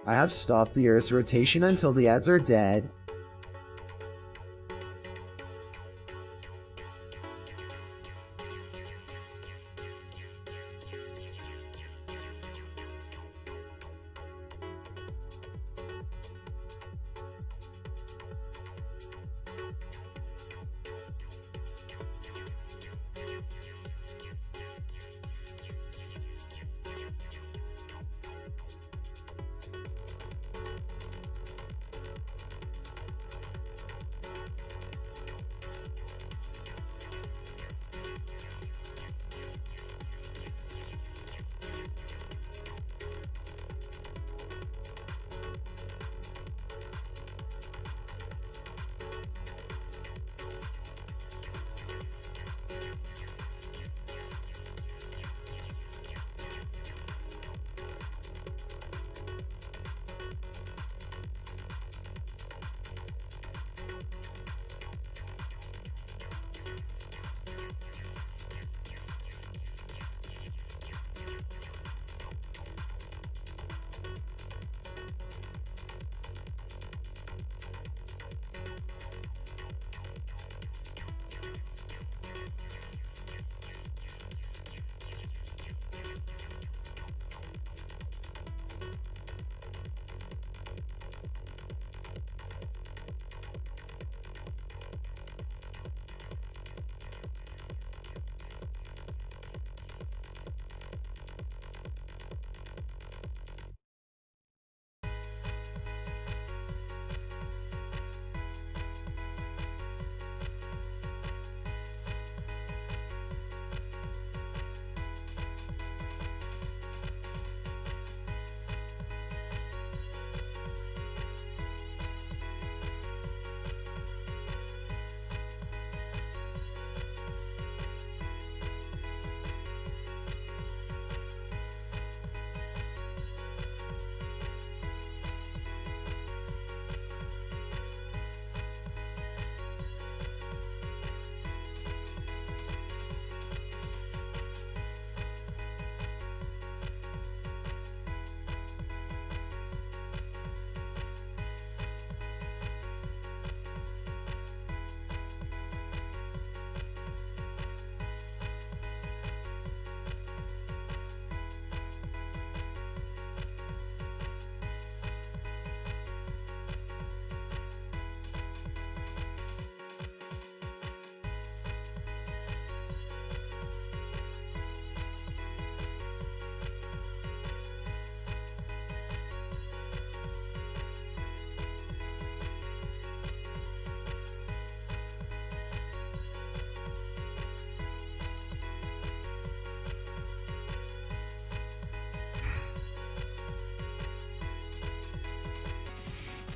I have stopped the Earth's rotation until the ads are dead.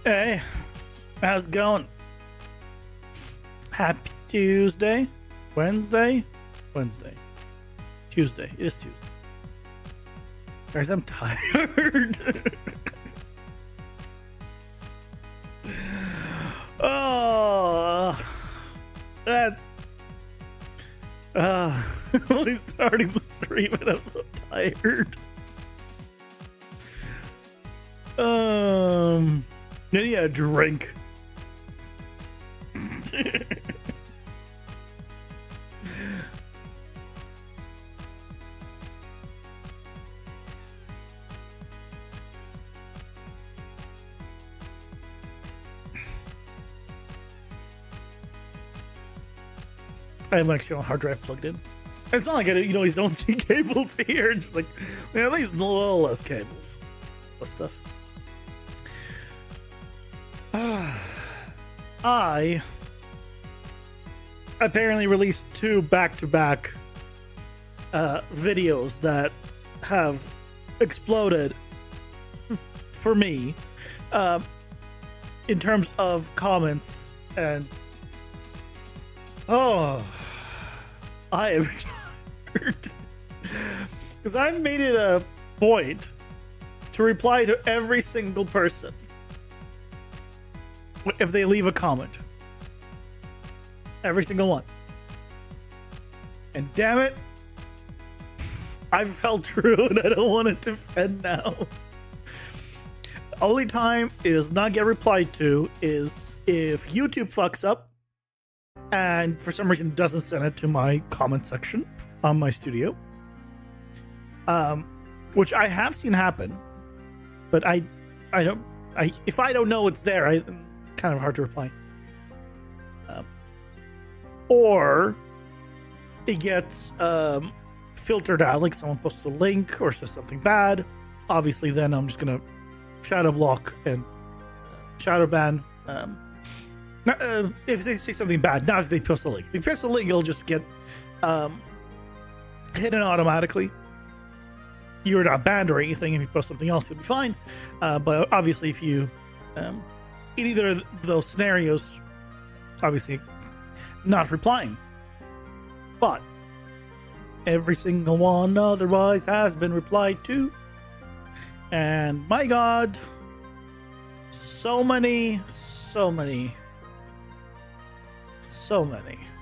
Hey, how's it going? Happy Tuesday? Wednesday? Tuesday. It is Tuesday. Guys, I'm tired. Only starting the stream and I'm so tired. Need a drink. I have actually a hard drive plugged in. It's not like you don't see cables here. Just like, man, at least a little less cables, less stuff. I apparently released 2 back-to-back videos that have exploded for me in terms of comments, and I am tired because I've made it a point to reply to every single person if they leave a comment. Every single one. And damn it, I've felt true and I don't want to defend now. Only time it does not get replied to is if YouTube fucks up and for some reason doesn't send it to my comment section on my studio. Which I have seen happen, but if I don't know it's there, kind of hard to reply. Or it gets filtered out, like someone posts a link or says something bad. Obviously, then I'm just gonna shadow block and shadow ban. If they say something bad, not if they post a link. If they post a link, it'll just get hidden automatically. You're not banned or anything. If you post something else, you'll be fine. But obviously, if you in either of those scenarios, obviously not replying. But every single one otherwise has been replied to. And my God, so many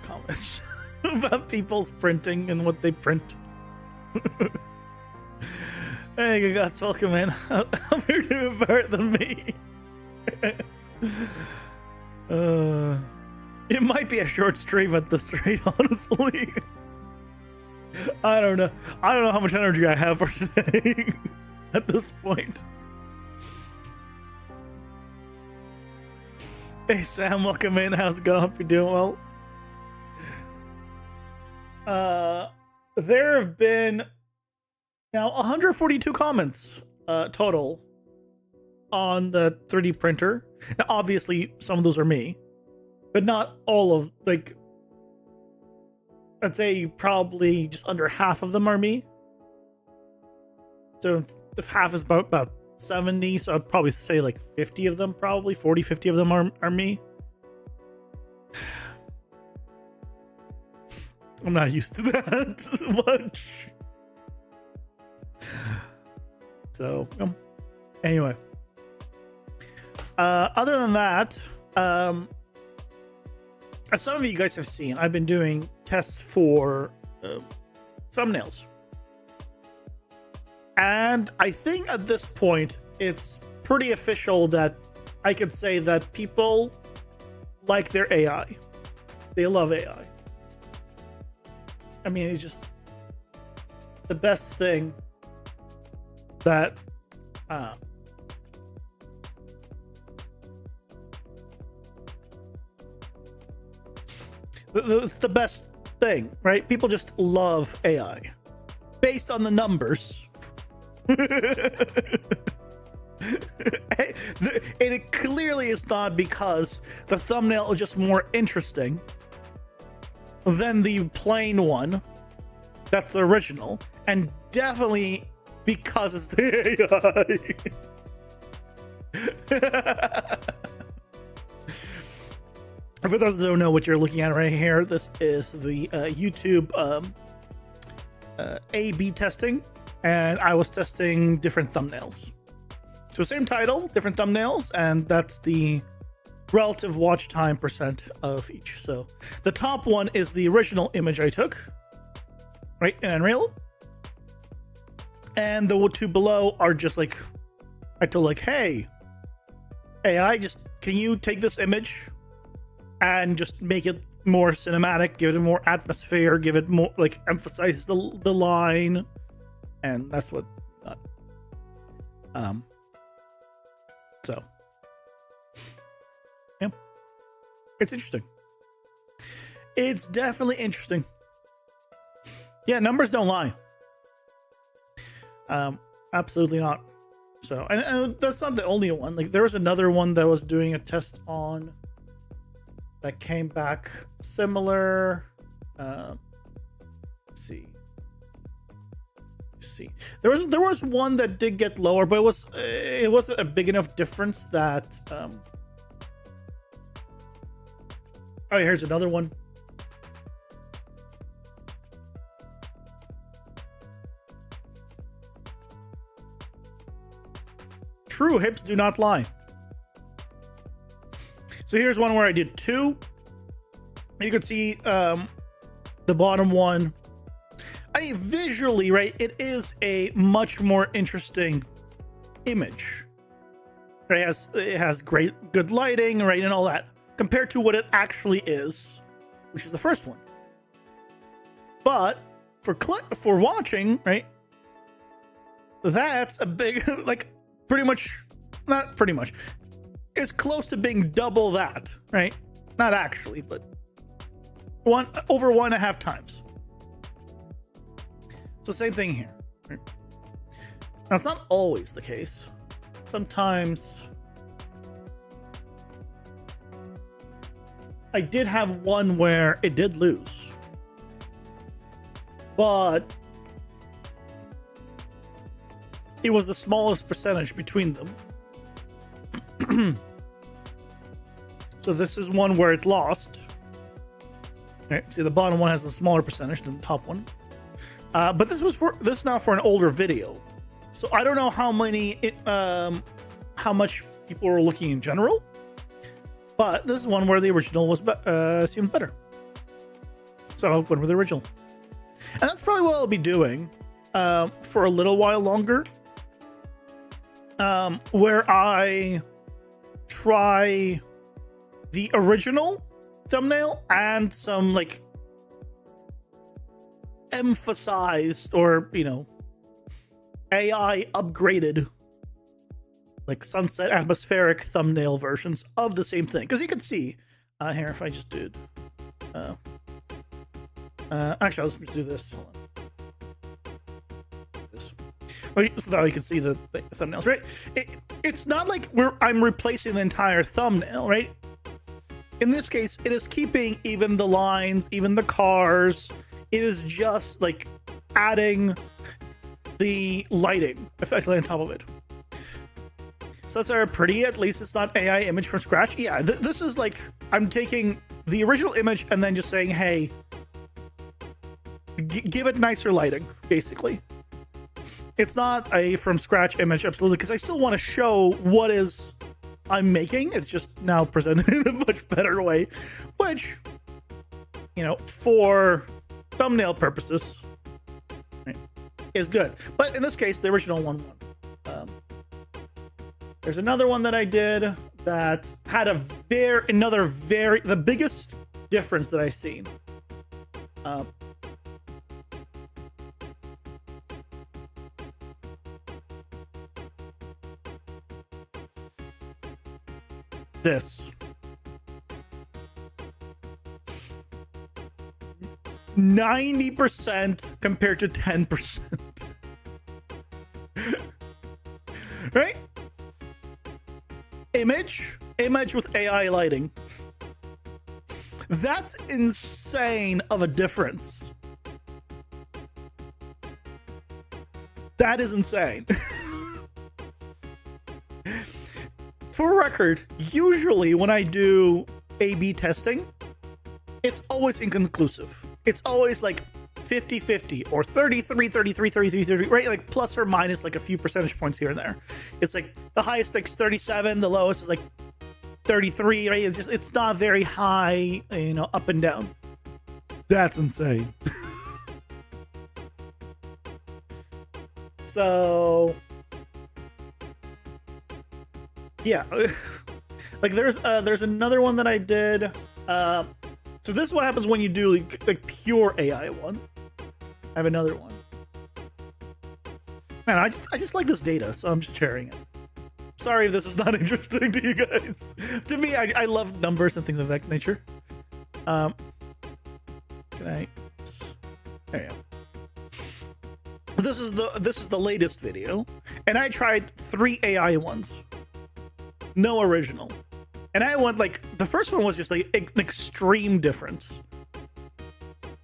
comments about people's printing and what they print. Hey, you guys, welcome in. Hope you're doing better than me. It might be a short stream at this rate, honestly. I don't know how much energy I have for today at this point. Hey Sam, welcome in. How's it going? Hope you're doing well. There have been now 142 comments total on the 3D printer. Now, obviously, some of those are me, but not all of, like, I'd say probably just under half of them are me. So if half is about 70, so I'd probably say like 50 of them, probably 40, 50 of them are me. I'm not used to that much. So, anyway. Other than that, as some of you guys have seen, I've been doing tests for thumbnails. And I think at this point, it's pretty official that I could say that people like their AI. They love AI. I mean, it's just the best thing that it's the best thing, right? People just love AI based on the numbers. It clearly is not because the thumbnail is just more interesting than the plain one. That's the original, and definitely because it's the AI. For those that don't know what you're looking at right here, this is the YouTube A/B testing, and I was testing different thumbnails. So same title, different thumbnails, and that's the relative watch time percent of each. So the top one is the original image I took, right, in Unreal. And the two below are just like, I told like, hey, AI, just can you take this image and just make it more cinematic, give it more atmosphere, give it more, like, emphasize the line, and that's what so yeah, it's interesting. It's definitely interesting. Yeah, numbers don't lie. Absolutely not. So, and that's not the only one. Like, there was another one that was doing a test on that came back similar. Let's see. There was one that did get lower, but it wasn't a big enough difference that. Oh, here's another one. True, hips do not lie. So here's one where I did two. You could see the bottom one. I mean, visually, right, it is a much more interesting image. Right? It has good lighting, right, and all that, compared to what it actually is, which is the first one. But for watching, right, that's a big, like, pretty much, not pretty much, it's close to being double that, right? Not actually, but over 1.5 times. So same thing here. Right? Now it's not always the case. Sometimes I did have one where it did lose, but it was the smallest percentage between them. So this is one where it lost. Right, see, the bottom one has a smaller percentage than the top one. But this is now for an older video, so I don't know how much people were looking in general. But this is one where the original was seemed better, so I went with the original, and that's probably what I'll be doing for a little while longer. Where I try the original thumbnail and some like emphasized or, you know, AI upgraded, like sunset atmospheric thumbnail versions of the same thing. Because you can see here, if I just did actually, I'll just do this. Hold on. This. So now you can see the thumbnails, right? It's not like I'm replacing the entire thumbnail, right? In this case, it is keeping even the lines, even the cars. It is just like adding the lighting effectively on top of it. So that's pretty. At least it's not AI image from scratch. Yeah, this is like I'm taking the original image and then just saying, hey, give it nicer lighting, basically. It's not a from scratch image, absolutely, because I still want to show what is I'm making. It's just now presented in a much better way, which, you know, for thumbnail purposes, right, is good. But in this case, the original one won. There's another one that I did that had the biggest difference that I've seen. This 90% compared to 10%. Right? Image with AI lighting. That's insane of a difference. That is insane. For record, usually when I do A/B testing, it's always inconclusive. It's always like 50-50 or 33, 33, 33, 30, right? Like plus or minus like a few percentage points here and there. It's like the highest thing's 37, the lowest is like 33, right? It's not very high, you know, up and down. That's insane. So yeah, like there's another one that I did. So this is what happens when you do like pure AI one. I have another one. Man, I just like this data, so I'm just sharing it. Sorry if this is not interesting to you guys. To me, I love numbers and things of that nature. Can I? There you go. This is the latest video, and I tried 3 AI ones. No original. And I went like, the first one was just like an extreme difference.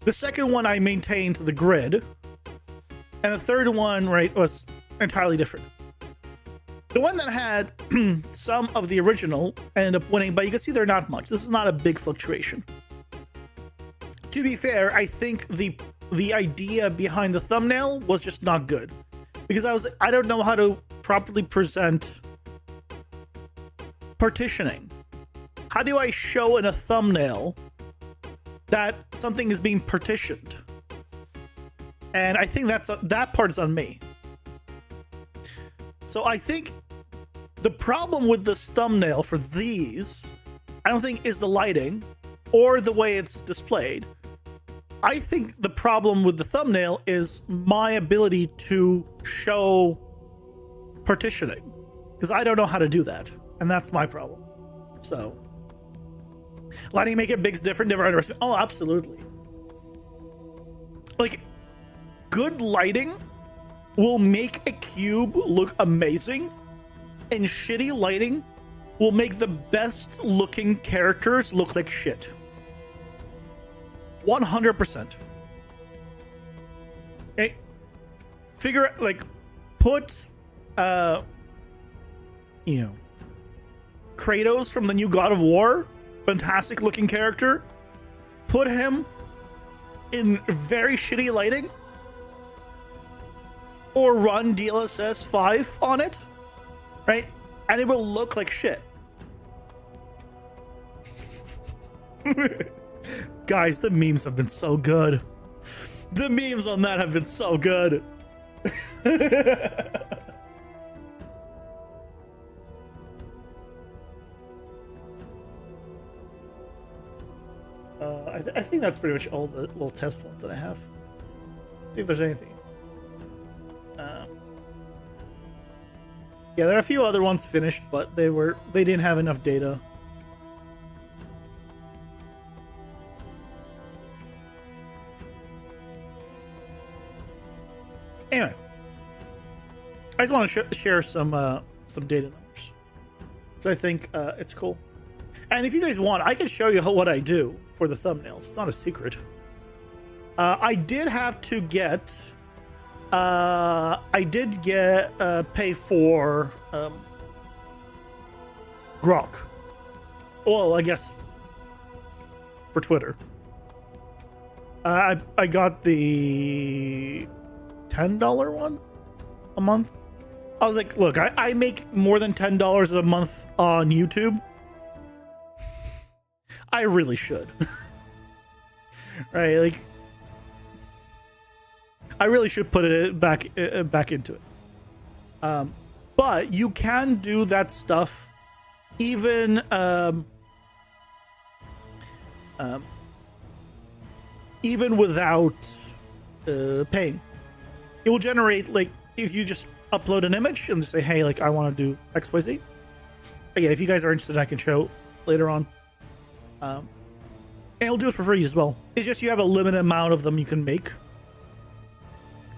The second one I maintained the grid. And the third one, right, was entirely different. The one that had some of the original ended up winning, but you can see they're not much. This is not a big fluctuation. To be fair, I think the idea behind the thumbnail was just not good. Because I don't know how to properly present partitioning. How do I show in a thumbnail that something is being partitioned? And I think that part is on me. So I think The problem with this thumbnail for these, I don't think is the lighting or the way it's displayed. I think the problem with the thumbnail is my ability to show partitioning, because I don't know how to do that, and that's my problem. So, lighting make it big, different. Oh, absolutely. Like, good lighting will make a cube look amazing, and shitty lighting will make the best looking characters look like shit. 100%. Okay. Figure, like, put, Kratos from the new God of War, fantastic looking character, put him in very shitty lighting, or run DLSS 5 on it, right? And it will look like shit. Guys, the memes have been so good. The memes on that have been so good. I think that's pretty much all the little test ones that I have. See if there's anything. Yeah, there are a few other ones finished, but they didn't have enough data. Anyway, I just want to share some data numbers, so I think it's cool. And if you guys want, I can show you what I do for the thumbnails. It's not a secret. I did have to get. I did get pay for Grok. Well, I guess for Twitter. I got the $10 one a month. I was like, look, I make more than $10 a month on YouTube. I really should. Right, like, I really should put it back into it. But you can do that stuff even even without paying. It will generate, like, if you just upload an image and just say, hey, like, I want to do XYZ. Again, if you guys are interested, I can show later on. And it'll do it for free as well. It's just you have a limited amount of them you can make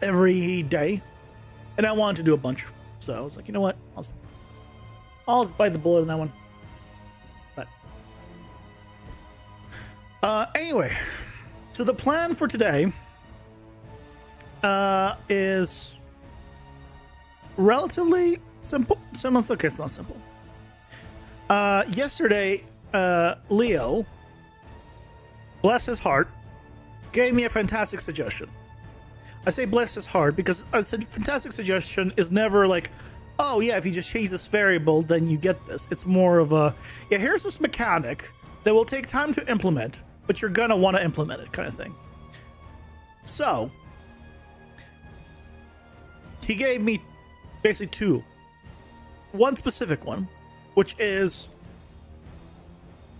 every day. And I wanted to do a bunch. So I was like, you know what? I'll just bite the bullet on that one. But anyway, so the plan for today is relatively simple. Okay, it's not simple. Yesterday, Leo, bless his heart, gave me a fantastic suggestion. I say bless his heart because a fantastic suggestion is never like, oh yeah, if you just change this variable, then you get this. It's more of a, yeah, here's this mechanic that will take time to implement, but you're gonna want to implement it kind of thing. So, he gave me basically two. One specific one, which is,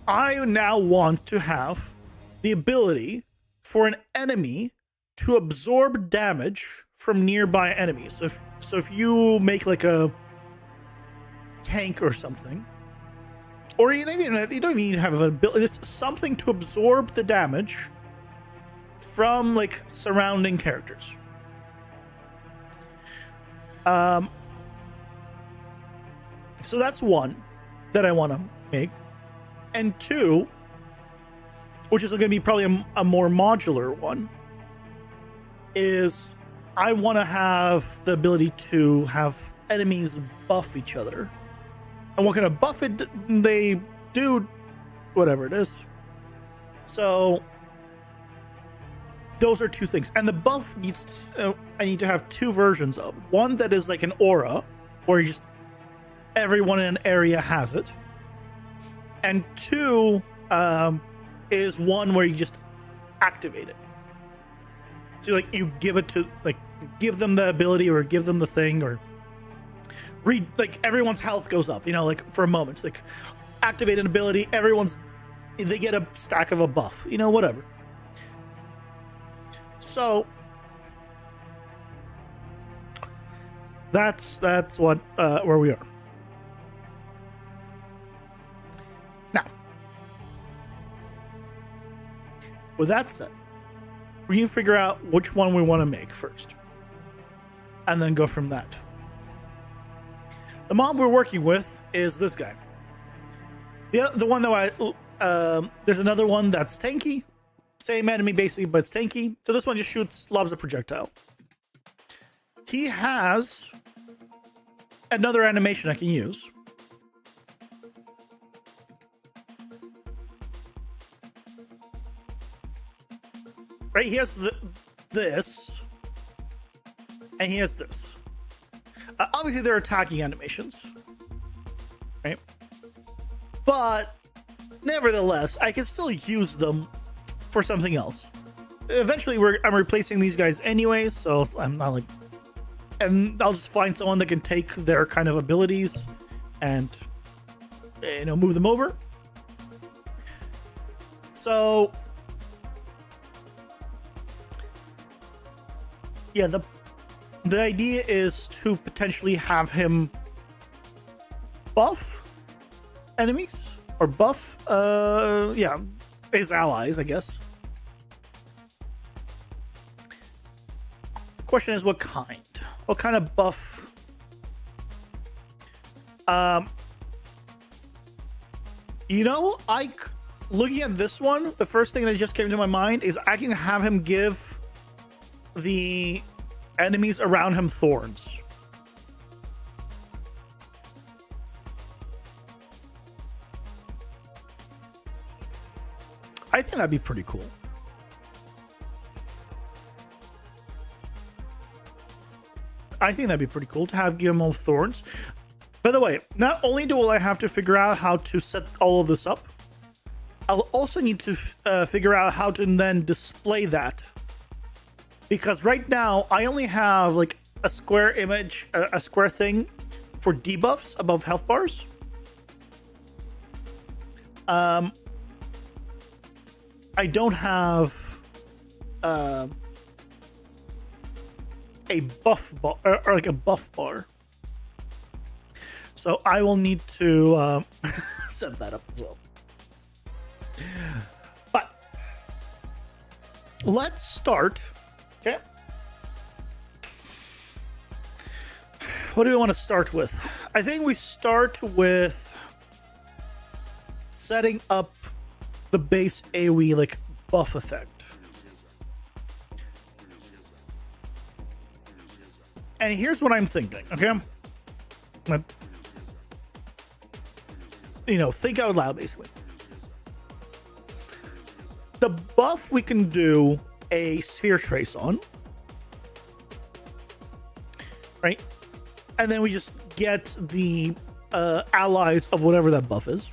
I now want to have the ability for an enemy to absorb damage from nearby enemies. So if you make like a tank or something, or you don't even need to have an ability, it's something to absorb the damage from like surrounding characters. So that's one that I want to make. And two, which is going to be probably a more modular one, is I want to have the ability to have enemies buff each other. And what kind of buff they do, whatever it is. So those are two things. And the buff needs I need to have two versions of. One that is like an aura, where you just everyone in an area has it. And two is one where you just activate it. So like you give it to, like, give them the ability or give them the thing, or like everyone's health goes up, you know, like for a moment. It's like activate an ability, they get a stack of a buff, you know, whatever. So that's what where we are. Now, with that said, we need to figure out which one we want to make first, and then go from that. The mob we're working with is this guy. The one that there's another one that's tanky. Same enemy basically, but it's tanky. So this one just lobs a projectile. He has another animation I can use. Right, he has this, and he has this. Obviously, they're attacking animations, right? But nevertheless, I can still use them for something else. Eventually, I'm replacing these guys anyways, so I'm not like, and I'll just find someone that can take their kind of abilities and, you know, move them over. So yeah, the idea is to potentially have him buff enemies or buff his allies, I guess. Question is what kind of buff? You know, looking at this one, the first thing that just came to my mind is I can have him give the enemies around him thorns. I think that'd be pretty cool. I think that'd be pretty cool to give him all thorns. By the way, not only will I have to figure out how to set all of this up, I'll also need to figure out how to then display that. Because right now, I only have like a square image, a square thing for debuffs above health bars. I don't have a buff bar, or like a buff bar. So I will need to set that up as well. But let's start. Okay. What do we want to start with? I think we start with setting up the base AoE like buff effect. And here's what I'm thinking, okay? You know, think out loud, basically. The buff we can do a sphere trace on, right? And then we just get the allies of whatever that buff is.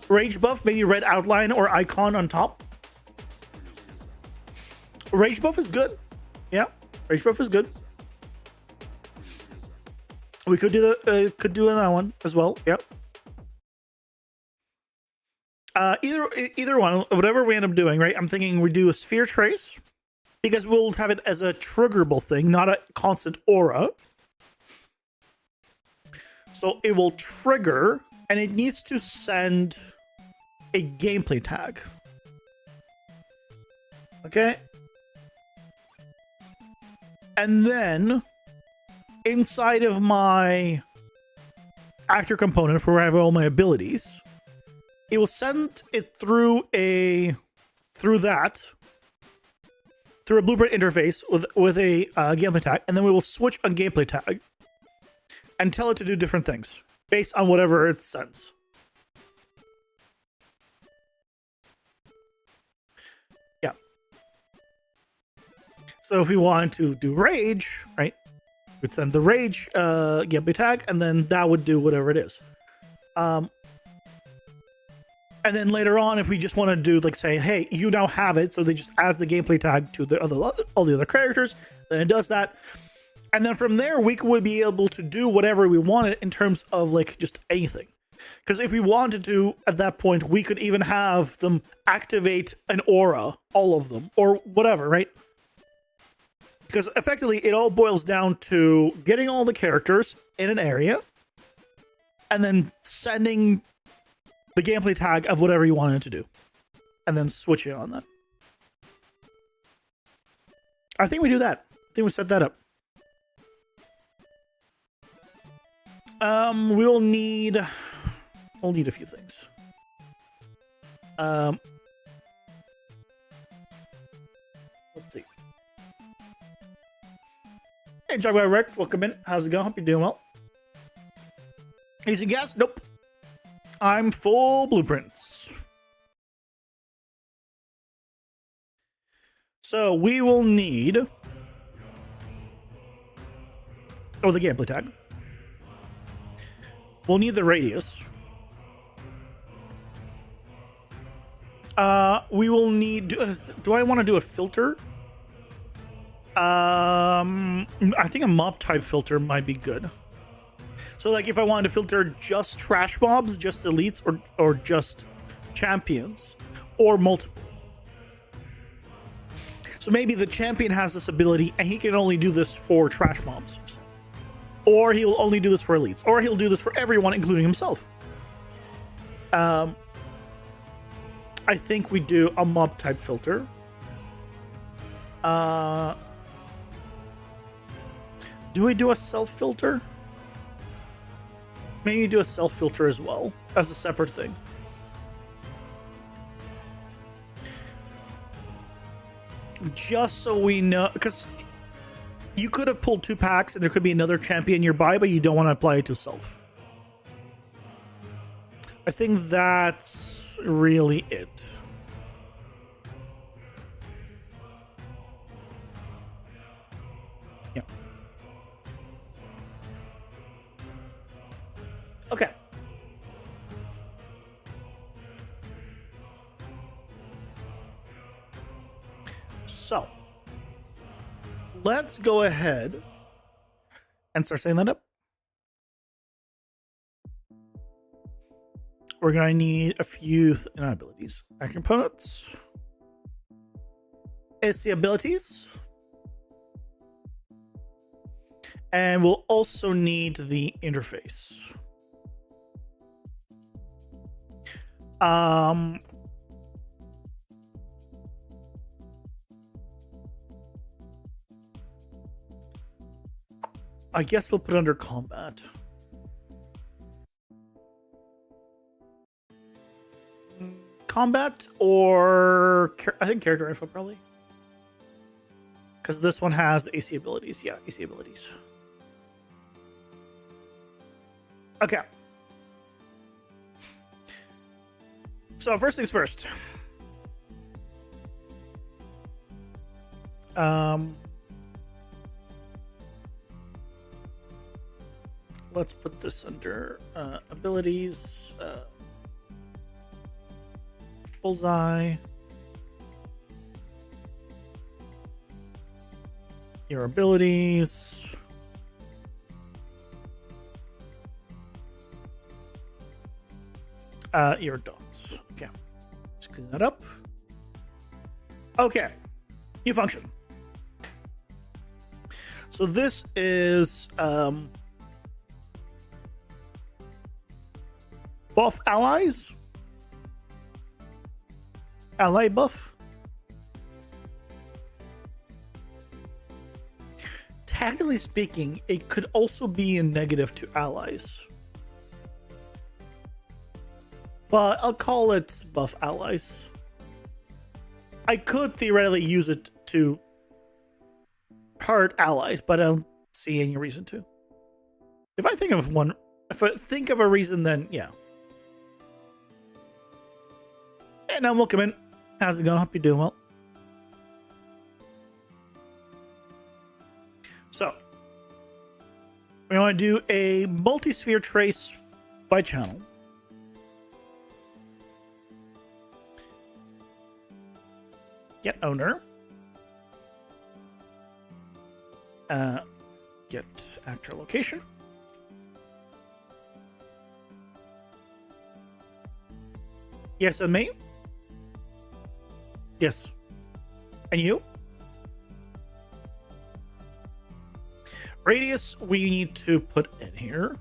Rage buff, maybe red outline or icon on top. Rage buff is good. Yeah, rage buff is good. We could do that one as well. Yep. Either one, whatever we end up doing, right? I'm thinking we do a sphere trace because we'll have it as a triggerable thing, not a constant aura. So it will trigger, and it needs to send a gameplay tag. Okay. And then inside of my actor component for where I have all my abilities, it will send it through a blueprint interface with a gameplay tag, and then we will switch on gameplay tag and tell it to do different things based on whatever it sends. Yeah. So if we want to do rage, right, we'd send the rage gameplay tag, and then that would do whatever it is. And then later on, if we just want to do, like, say, hey, you now have it, so they just adds the gameplay tag to all the other characters, then it does that. And then from there, we would be able to do whatever we wanted in terms of like just anything. Because if we wanted to, at that point, we could even have them activate an aura, all of them, or whatever, right? Because effectively, it all boils down to getting all the characters in an area and then sending the gameplay tag of whatever you wanted to do and then switching on that. I think we do that. I think we set that up. We'll need a few things. Let's see. Hey, Jaguar Rick, welcome in. How's it going? Hope you're doing well. Easy guess? Nope. I'm full blueprints. So we will need the gameplay tag. We'll need the radius. We will need. Do I want to do a filter? I think a mob type filter might be good. So, like, if I wanted to filter just trash mobs, just elites, or just champions, or multiple. So maybe the champion has this ability, and he can only do this for trash mobs, or he'll only do this for elites, or he'll do this for everyone, including himself. I think we do a mob type filter. Do we do a self filter? Maybe do a self filter as well as a separate thing. Just so we know, because you could have pulled 2 packs and there could be another champion nearby, but you don't want to apply it to self. I think that's really it. Yeah. Okay. So, let's go ahead and start setting that up. We're going to need a few abilities. Our components. AC abilities. And we'll also need the interface. I guess we'll put it under combat. Combat or I think character info probably. Because this one has the AC abilities. Yeah, AC abilities. Okay. So first things first. Let's put this under abilities. Bullseye. Your abilities. Your dots. Okay. Just clean that up. Okay. New function. So this is buff allies. Ally buff. Technically speaking, it could also be a negative to allies. But I'll call it buff allies. I could theoretically use it to hurt allies, but I don't see any reason to. If I think of one, if I think of a reason, then yeah. And now welcome in. How's it going? Hope you're doing well. So, we want to do a multi-sphere trace by channel. Get owner. get actor location. Yes, and me? Yes. And you? Radius, we need to put in here.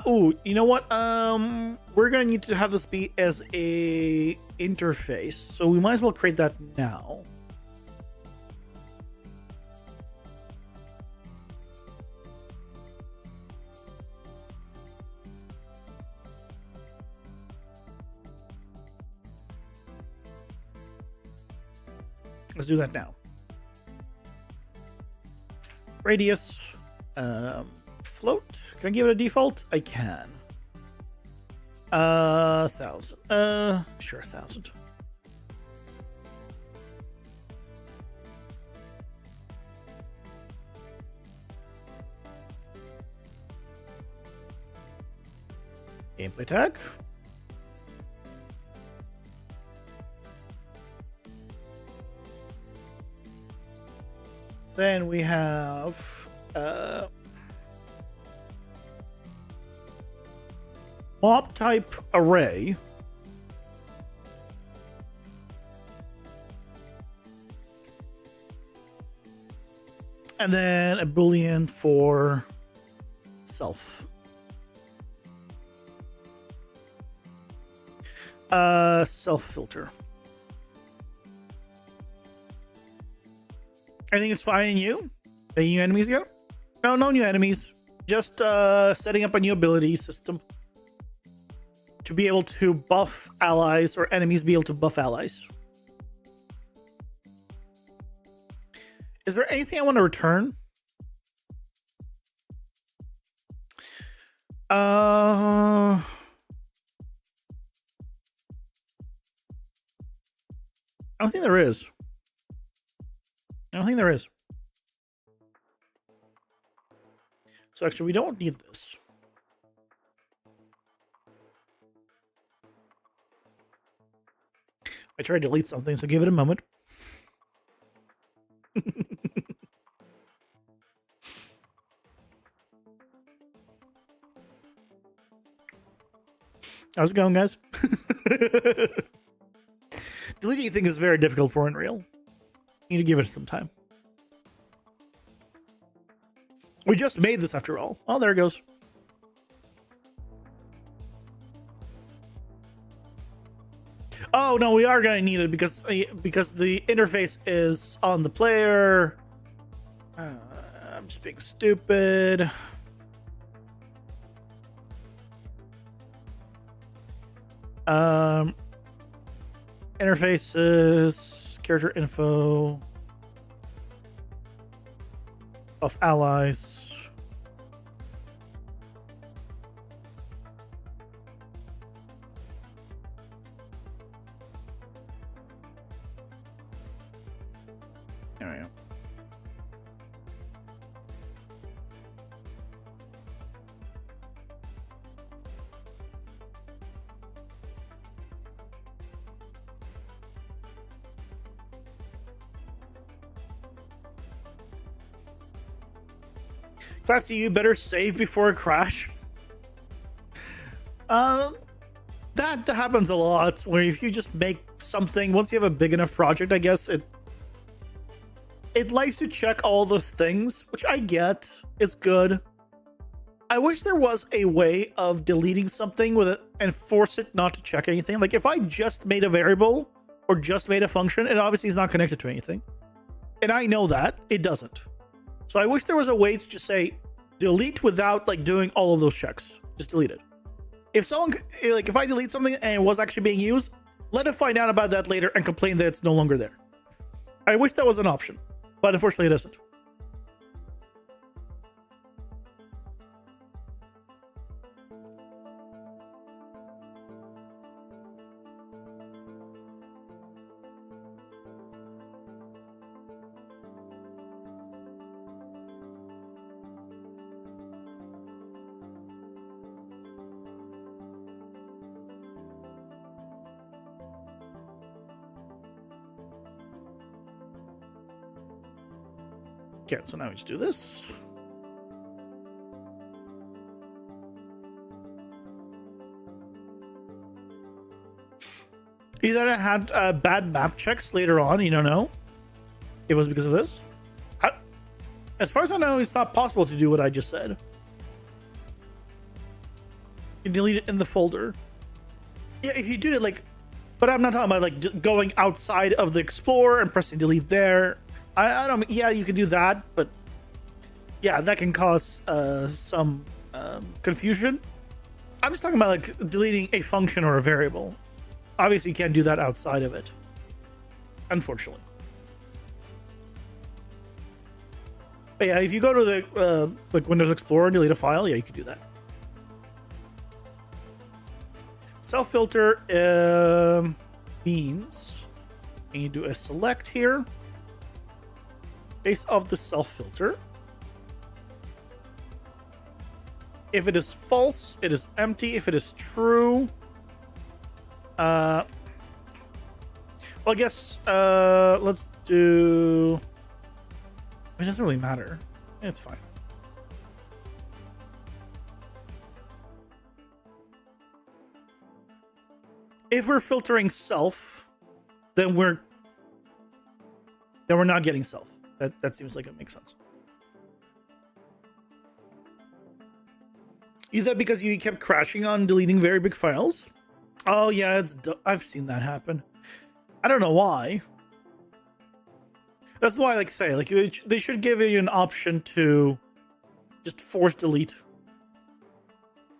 Ooh, you know what? We're gonna need to have this be as a interface, so we might as well create that now. Let's do that now. Radius, float. Can I give it a default? I can. 1,000. Sure, 1,000. Gameplay tag. Then we have mob type array. And then a boolean for self. Self filter. Everything is fine in you? Making new enemies again? No, no new enemies. Just setting up a new ability system to be able to buff allies, or enemies be able to buff allies. Is there anything I want to return? I don't think there is. I don't think there is. So actually, we don't need this. I tried to delete something, so give it a moment. How's it going, guys? Deleting things is very difficult for Unreal. You need to give it some time. We just made this after all. Oh, there it goes. Oh no, we are gonna need it because the interface is on the player. I'm just being stupid. Interfaces, character info of allies. There we go. Classy, you better save before a crash. That happens a lot, where if you just make something, once you have a big enough project, I guess it likes to check all those things, which I get. It's good. I wish there was a way of deleting something with it and force it not to check anything. Like if I just made a variable or just made a function, it obviously is not connected to anything. And I know that it doesn't. So I wish there was a way to just say delete without like doing all of those checks. Just delete it. If someone, like if I delete something and it was actually being used, let it find out about that later and complain that it's no longer there. I wish that was an option, but unfortunately it isn't. Okay, so now we just do this. Either I had bad map checks later on, you don't know. It was because of this. As far as I know, it's not possible to do what I just said. You can delete it in the folder. Yeah, if you did it like, but I'm not talking about like going outside of the Explorer and pressing delete there. I don't. Yeah, you can do that, but yeah, that can cause some confusion. I'm just talking about like deleting a function or a variable. Obviously, you can't do that outside of it, unfortunately. But yeah, if you go to the like Windows Explorer and delete a file, yeah, you can do that. Self filter means you do a select here, base of the self filter. If it is false, it is empty. If it is true, well, I guess let's do. It doesn't really matter. It's fine. If we're filtering self, then we're not getting self. That seems like it makes sense. Is that because you kept crashing on deleting very big files? Oh yeah, I've seen that happen. I don't know why. That's why I like say, like they should give you an option to just force delete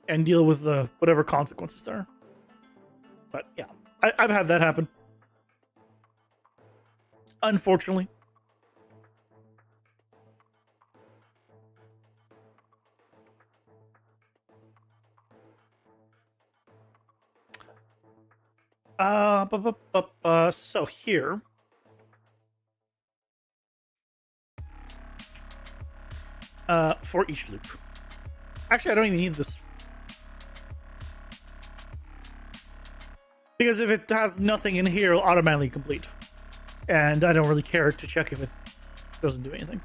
and deal with the whatever consequences there are. But yeah, I've had that happen. Unfortunately. So here. For each loop. Actually, I don't even need this. Because if it has nothing in here, it'll automatically complete. And I don't really care to check if it doesn't do anything.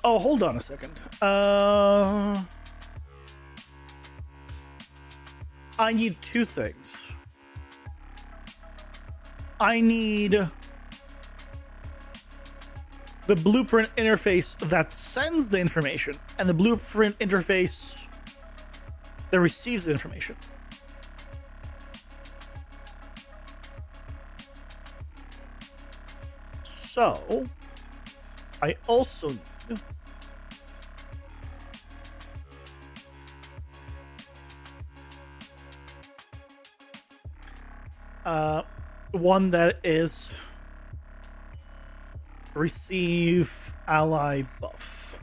Oh, hold on a second. I need two things. I need the blueprint interface that sends the information and the blueprint interface that receives the information. So, I also need one that is receive ally buff.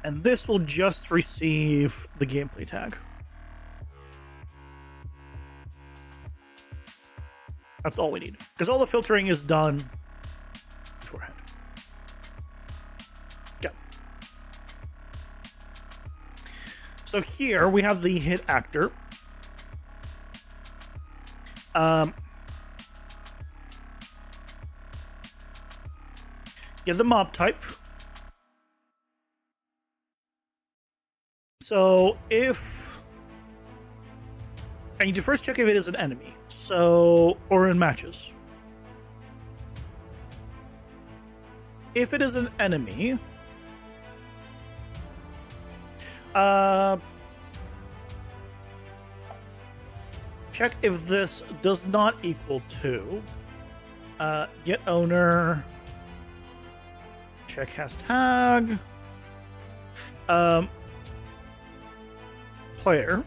And this will just receive the gameplay tag. That's all we need. Because all the filtering is done beforehand. Okay. So here we have the hit actor. Get the mob type. So if I need to first check if it is an enemy. So, or in matches. If it is an enemy, check if this does not equal to get owner. Check hashtag. Player.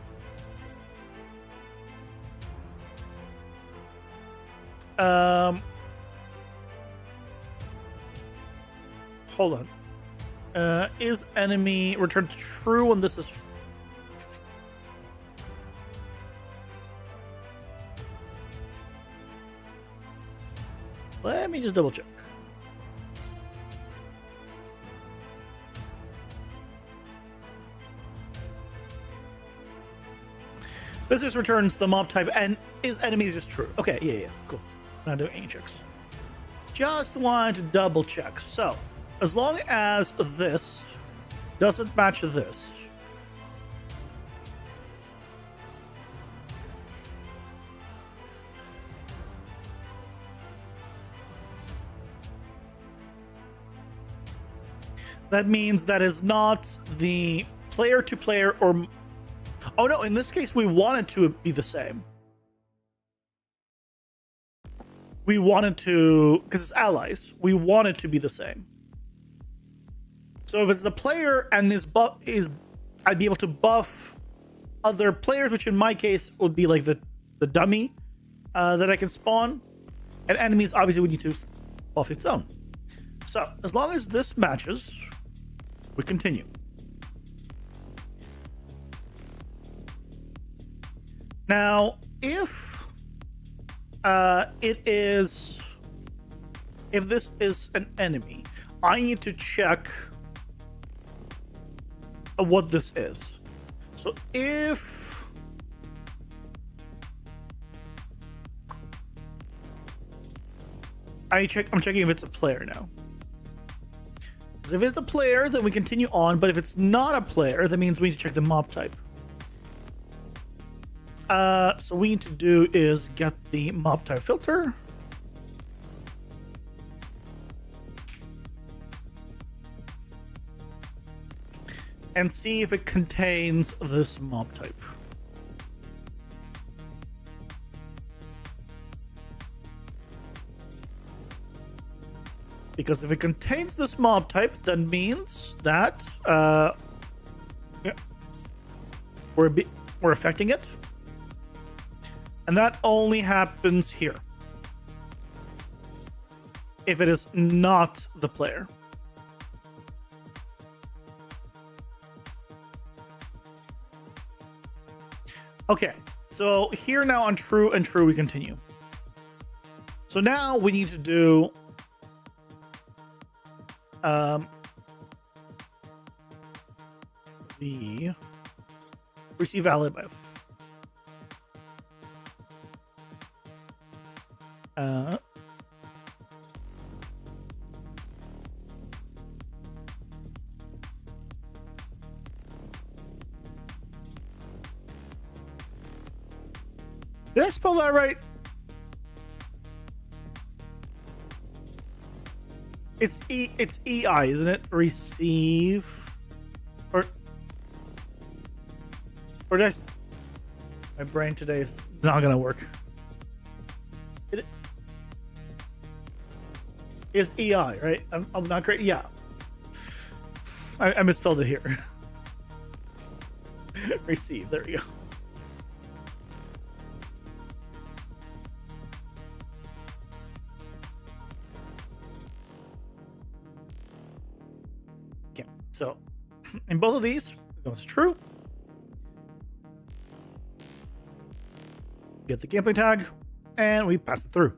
Hold on. Is enemy returned to true when this is let me just double check. This just returns the mob type and is enemies is true. Okay, yeah, cool. Not doing any checks. Just wanted to double check. So, as long as this doesn't match this, that means that is not the player to player or... Oh no, in this case, we want it to be the same. We wanted to, because it's allies, we want it to be the same. So if it's the player and this buff is, I'd be able to buff other players, which in my case would be like the dummy that I can spawn. And enemies obviously would need to buff its own. So as long as this matches, we continue. Now, if if this is an enemy, I need to check what this is. So if I'm checking if it's a player now. Because if it's a player, then we continue on. But if it's not a player, that means we need to check the mob type. So what we need to do is get the mob type filter. And see if it contains this mob type. Because if it contains this mob type, that means that yeah, we're affecting it. And that only happens here. If it is not the player. Okay, so here now on true and true we continue. So now we need to do the receive valid by did I spell that right? It's EI, isn't it? Receive or did I my brain today is not gonna work. It is EI, right? I'm not great. Yeah. I misspelled it here. Receive, there we go. So, in both of these, it goes true. Get the gameplay tag, and we pass it through.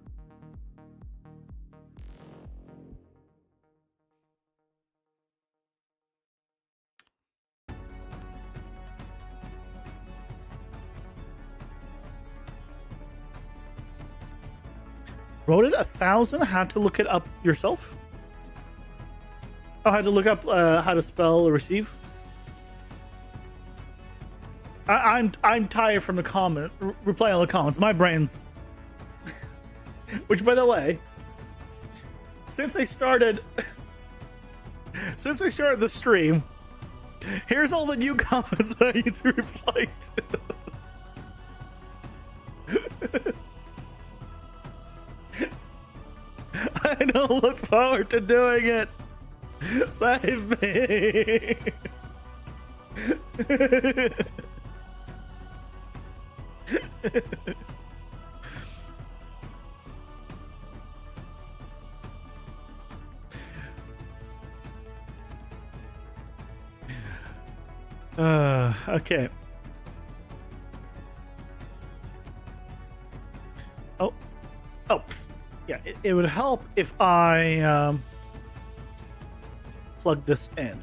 Wrote it 1,000, had to look it up yourself? Oh, I had to look up how to spell receive. I'm tired from the comment reply all the comments. My brain's which, by the way, since I started the stream, here's all the new comments that I need to reply to. I don't look forward to doing it. Save me. Okay. Oh, yeah. It would help if I plug this in.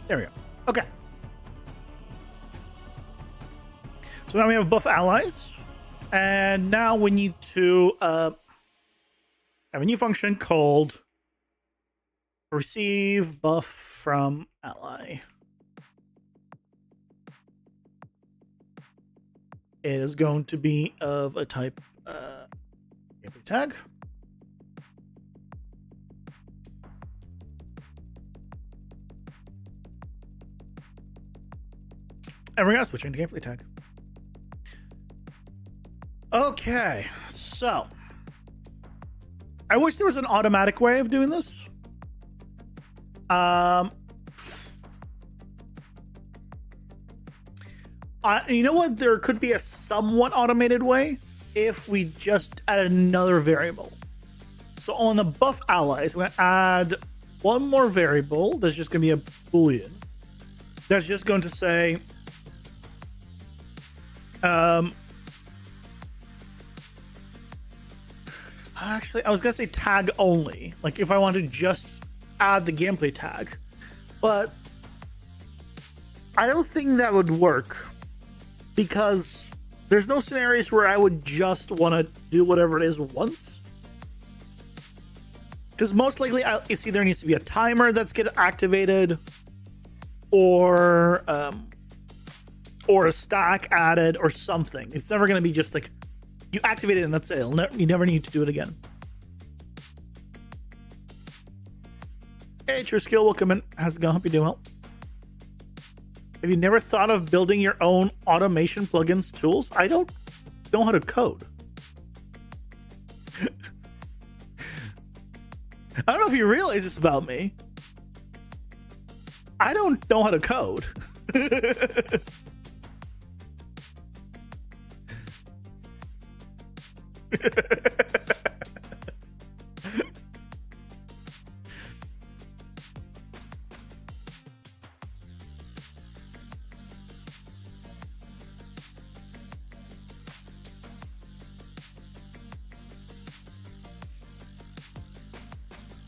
There we go. Okay. So now we have buff allies. And now we need to have a new function called receive buff from ally. It is going to be of a type gameplay tag. And we're going to switch into gameplay tag. Okay, so I wish there was an automatic way of doing this. You know what? There could be a somewhat automated way if we just add another variable. So on the buff allies, we're going to add one more variable that's just going to be a boolean. That's just going to say, actually, I was going to say tag only. Like if I want to just add the gameplay tag. But I don't think that would work because there's no scenarios where I would just want to do whatever it is once. Because most likely it's either needs to be a timer that's get activated or a stack added or something. It's never going to be just like you activate it and that's it. You never need to do it again. Hey, True Skill, welcome in. How's it going? Hope you're doing well. Have you never thought of building your own automation plugins tools? I don't know how to code. I don't know if you realize this about me. I don't know how to code.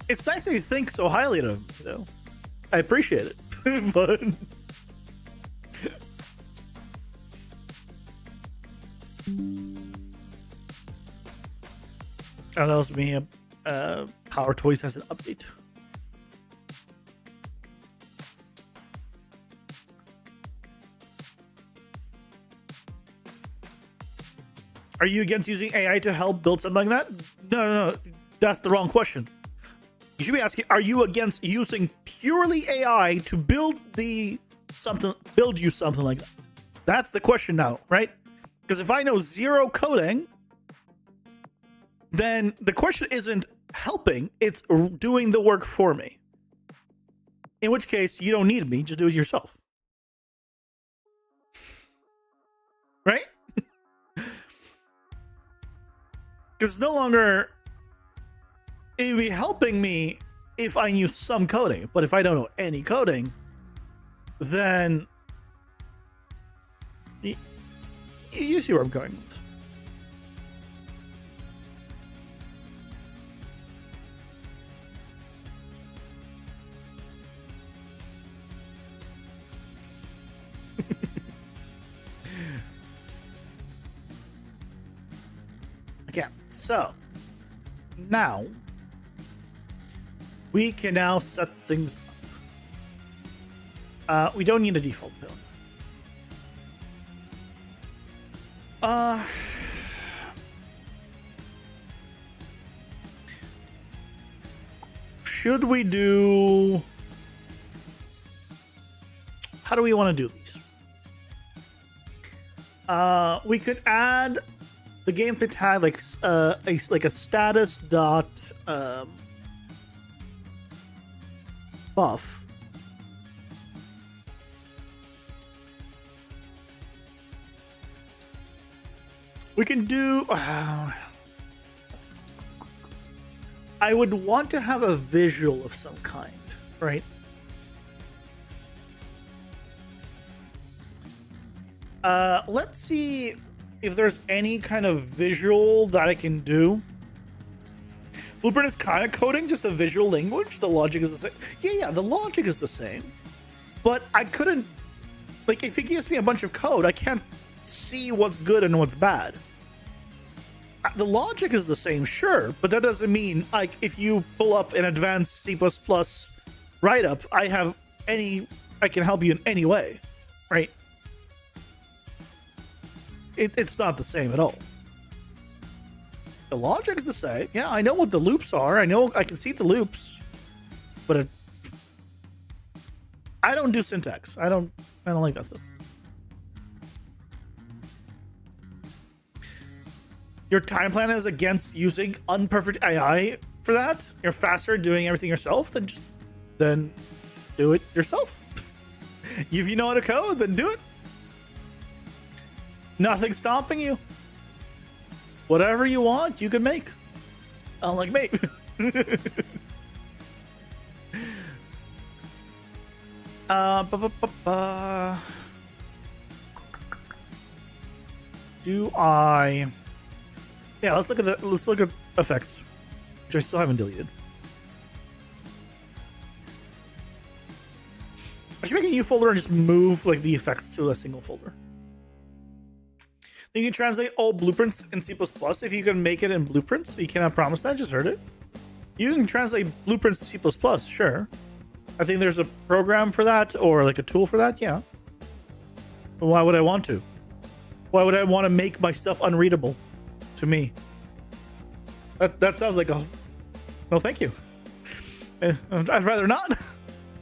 It's nice that you think so highly of him, though. I appreciate it. But oh, that was me. Power Toys has an update. Are you against using AI to help build something like that? No. That's the wrong question. You should be asking, are you against using purely AI to build you something like that? That's the question now, right? Because if I know zero coding, then the question isn't helping, it's doing the work for me. In which case, you don't need me, just do it yourself. Right? Because it's no longer... It'd be helping me if I knew some coding, but if I don't know any coding, then you see where I'm going with this. Okay, so now we can now set things up. We don't need a default build. Should we do... How do we want to do these? We could add the gameplay tag like a status dot buff. We can do... I would want to have a visual of some kind, right? Let's see if there's any kind of visual that I can do. Blueprint is kind of coding, just a visual language. The logic is the same. Yeah, the logic is the same. but I couldn't, like, if it gives me a bunch of code, I can't see what's good and what's bad. The logic is the same, sure, but that doesn't mean, like, if you pull up an advanced C++ write-up, I can help you in any way, right? It's not the same at all. The logic's the same. Yeah, I know what the loops are. I can see the loops, but I don't do syntax. I don't like that stuff. Your time plan is against using unperfect AI for that. You're faster doing everything yourself, then do it yourself. If you know how to code, then do it. Nothing's stopping you. Whatever you want, you can make. Unlike me. Do I? Yeah, let's look at effects, which I still haven't deleted. I should make a new folder and just move like the effects to a single folder. Then you can translate all blueprints in C++ if you can make it in blueprints. You cannot promise that. Just heard it. You can translate blueprints to C++, sure. I think there's a program for that or like a tool for that. Yeah. But why would I want to? Why would I want to make my stuff unreadable to me? That sounds like a no, thank you. I'd rather not,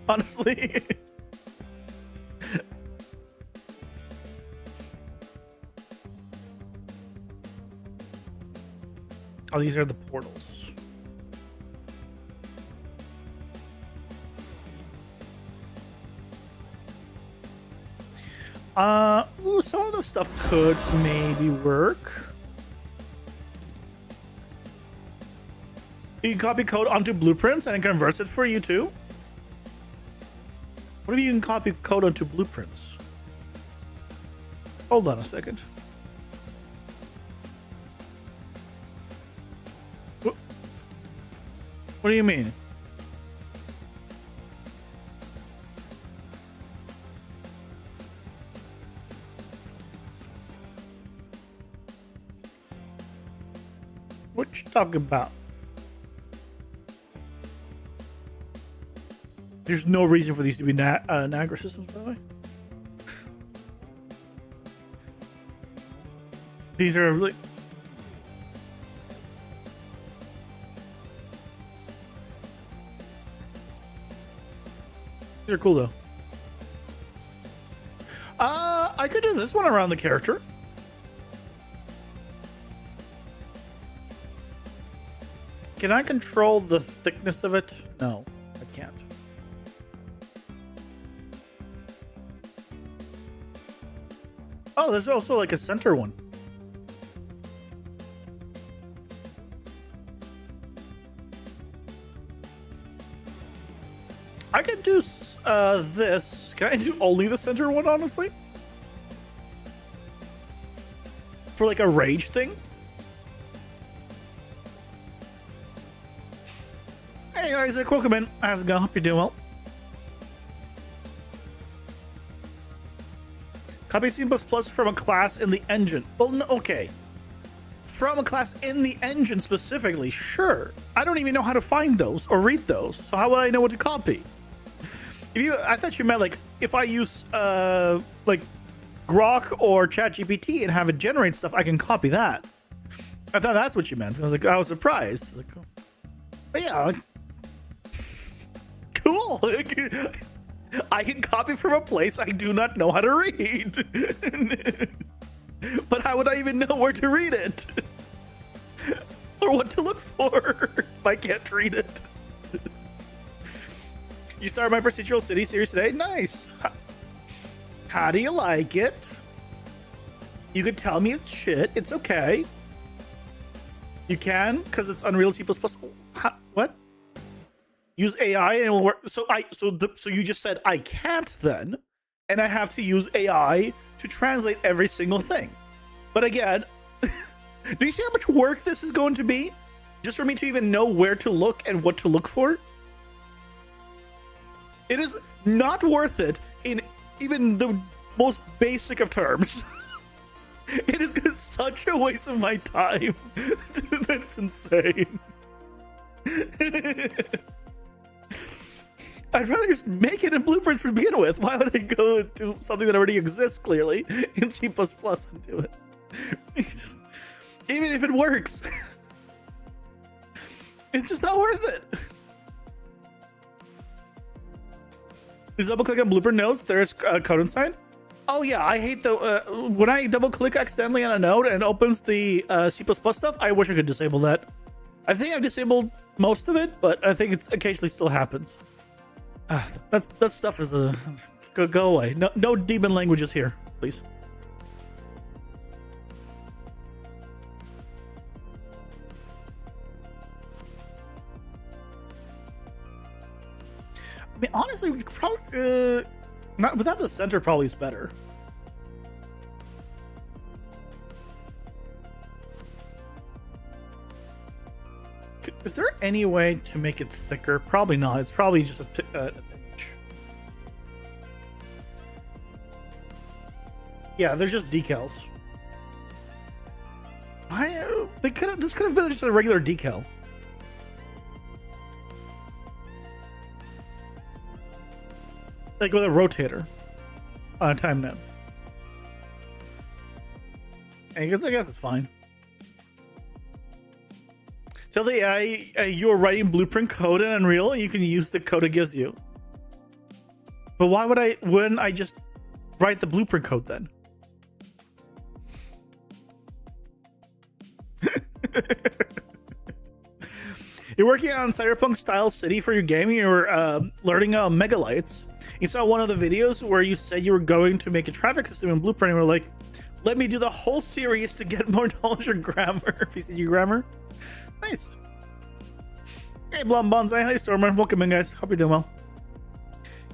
honestly. Oh, these are the portals. Ooh, some of the stuff could maybe work. You can copy code onto blueprints and it converts it for you too. What if you can copy code onto blueprints? Hold on a second. What do you mean? What you talking about? There's no reason for these to be Niagara systems, by the way. These are really... These are cool, though. I could do this one around the character. Can I control the thickness of it? No, I can't. Oh, there's also like a center one. I could do this. Can I do only the center one, honestly? For like a rage thing? Hey Isaac, welcome in. How's it going? Hope you're doing well. Copy C++ from a class in the engine. Well, no, okay. From a class in the engine specifically, sure. I don't even know how to find those or read those, so how would I know what to copy? I thought you meant like if I use like Grok or ChatGPT and have it generate stuff, I can copy that. I thought that's what you meant. I was surprised. Like, but yeah, cool. I can copy from a place I do not know how to read. But how would I even know where to read it? Or what to look for if I can't read it? You started my Procedural City series today? Nice. How do you like it? You could tell me it's shit. It's okay. You can, because it's Unreal C++. What? Use AI and it will work. So you just said I can't then, and I have to use AI to translate every single thing. But again, do you see how much work this is going to be? Just for me to even know where to look and what to look for? It is not worth it in even the most basic of terms. It is such a waste of my time. That's insane. I'd rather just make it in Blueprints to begin with. Why would I go into something that already exists clearly in C++ and do it? Even if it works, it's just not worth it. Just double click on Blueprint nodes. There's a code inside. Oh yeah, I hate the when I double click accidentally on a node and it opens the C++ stuff. I wish I could disable that. I think I've disabled most of it, but I think it's occasionally still happens. That stuff is a go away. No demon languages here, please. I mean, honestly, we could probably not without the center. Probably is better. Is there any way to make it thicker? Probably not. It's probably just an inch. Yeah, they're just decals. This could have been just a regular decal. Like with a rotator on a time node. I guess it's fine. Tell the AI you are writing Blueprint code in Unreal and you can use the code it gives you. But wouldn't I just write the Blueprint code then? You're working on Cyberpunk style city for your game. You're learning megalites. You saw one of the videos where you said you were going to make a traffic system in Blueprint and we're like, let me do the whole series to get more knowledge on grammar. VCG grammar. Nice. Hey, Blum Bonsai. Hi, Stormer. Welcome in, guys. Hope you're doing well.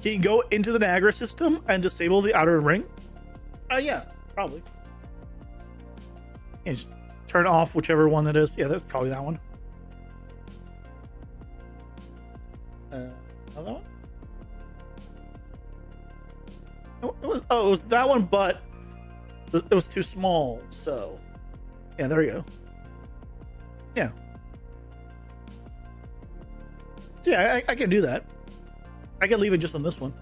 Can you go into the Niagara system and disable the outer ring? Yeah, probably. Yeah, just turn off whichever one that is. Yeah, that's probably that one. Another one? It was that one, but it was too small. So, yeah, there you go. Yeah. Yeah, I can do that. I can leave it just on this one.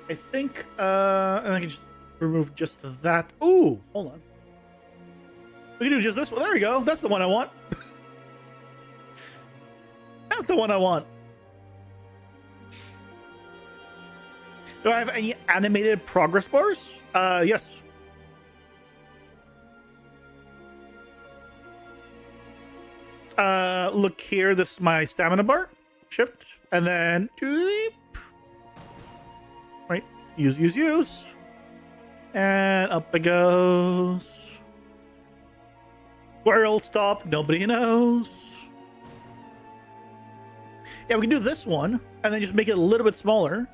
I think, and I can just remove just that. Ooh, hold on. We can do just this one. There we go. That's the one I want. That's the one I want. Do I have any animated progress bars? Yes. Look here. This is my stamina bar. Shift. And then... Right. Use. And up it goes. Where it'll stop, nobody knows. Yeah, we can do this one. And then just make it a little bit smaller.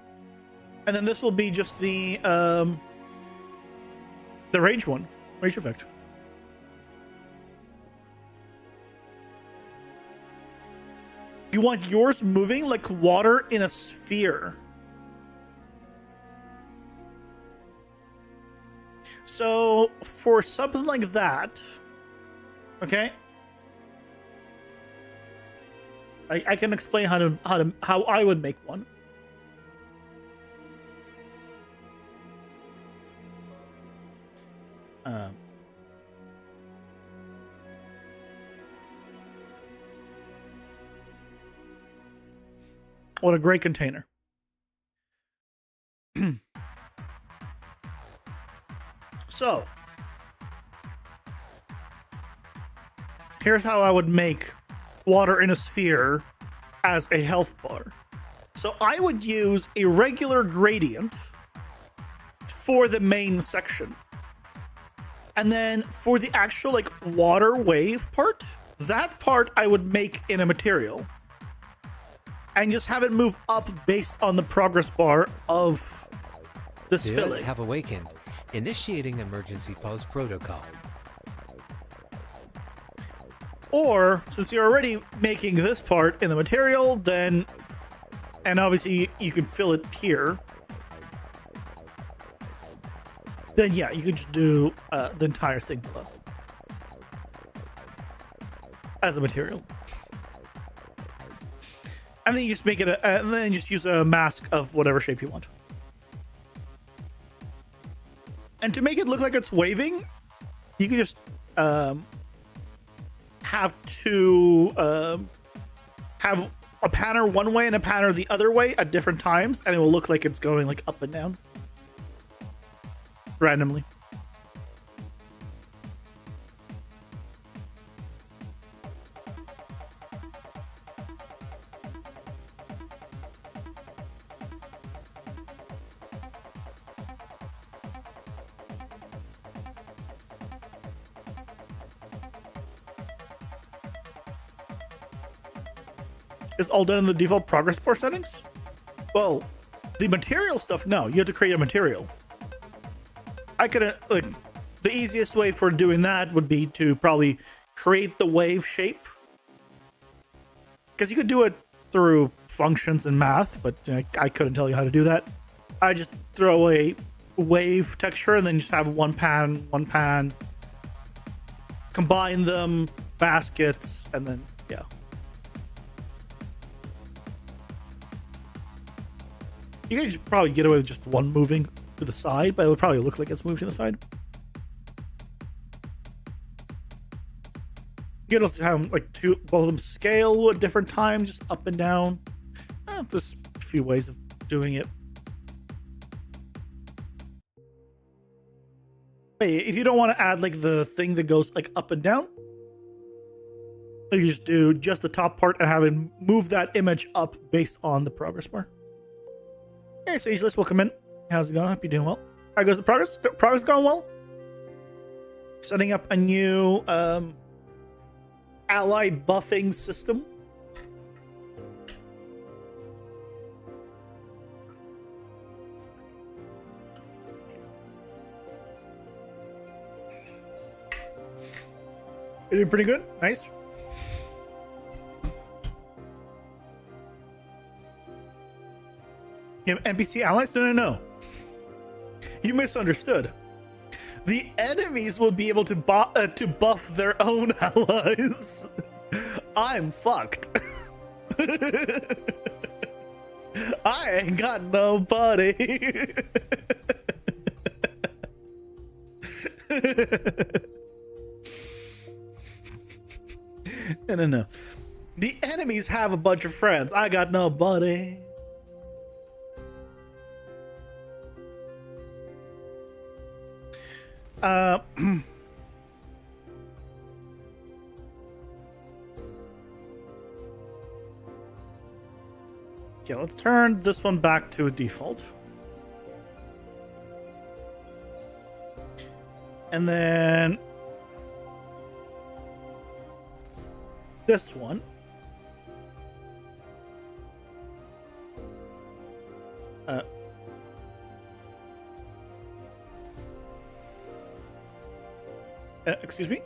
And then this will be just the rage one. Rage effect. You want yours moving like water in a sphere. So for something like that, okay, I can explain how I would make one. What a great container. So, here's how I would make water in a sphere as a health bar. So I would use a regular gradient for the main section. And then for the actual like water wave part, that part I would make in a material. And just have it move up based on the progress bar of this Dudes filling. have awakened. Initiating emergency pause protocol. Or since you're already making this part in the material, then, and obviously you can fill it here, then yeah, you can just do the entire thing below as a material. And then you just make it, and then just use a mask of whatever shape you want. And to make it look like it's waving, you can just have to have a panner one way and a panner the other way at different times, and it will look like it's going like up and down randomly. Is all done in the default progress bar settings? Well, the material stuff, no. You have to create a material. I could, like, the easiest way for doing that would be to probably create the wave shape. Because you could do it through functions and math, but I couldn't tell you how to do that. I just throw a wave texture and then just have one pan, combine them, baskets, and then, yeah. You can probably get away with just one moving to the side, but it would probably look like it's moving to the side. You can also have like both of them scale at different times, just up and down. There's a few ways of doing it. Hey, if you don't want to add like the thing that goes like up and down, you can just do just the top part and have it move that image up based on the progress bar. Hey, Sageless, welcome in. How's it going? Hope you're doing well. How goes the progress? Progress going well? Setting up a new ally buffing system. You're doing pretty good. Nice. You have NPC allies? No. You misunderstood. The enemies will be able to buff their own allies. I'm fucked. I ain't got nobody. No. The enemies have a bunch of friends. I got nobody. Okay, let's turn this one back to a default. And then this one. Excuse me?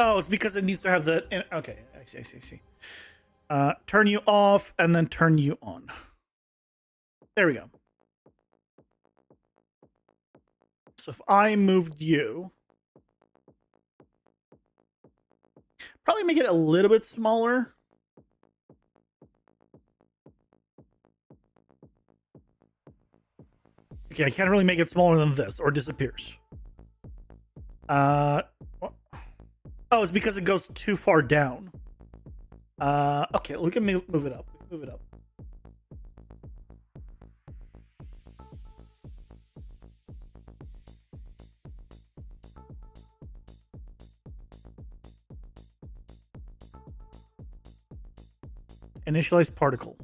Oh, it's because it needs to have the... Okay, I see. Turn you off and then turn you on. There we go. So if I moved you... Probably make it a little bit smaller. Okay, I can't really make it smaller than this, or it disappears. Oh, it's because it goes too far down. Okay, we can move it up. Move it up. Initialize particle.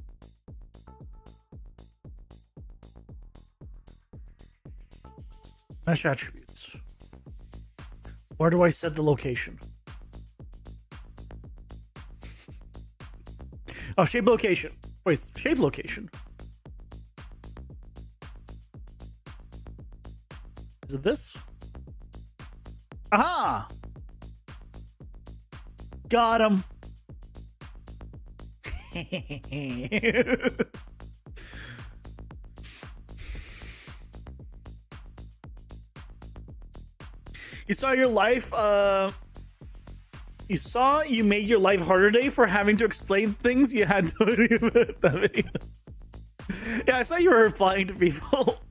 Mesh attributes. Where do I set the location? Oh, shape location. Wait, shape location. Is it this? Aha! Got him. You saw your life, you made your life harder today for having to explain things you had to that video. Yeah, I saw you were replying to people.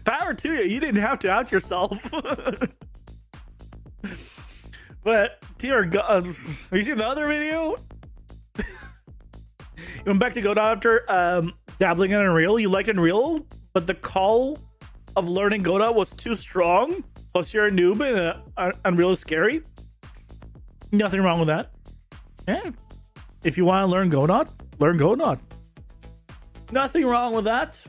Power to you. You didn't have to out yourself. But, dear God, have you seen the other video? You went back to Godot after dabbling in Unreal. You liked Unreal, but the call of learning Godot was too strong. Plus, you're a noob and Unreal is scary. Nothing wrong with that. Yeah. If you want to learn Godot, learn Godot. Nothing wrong with that.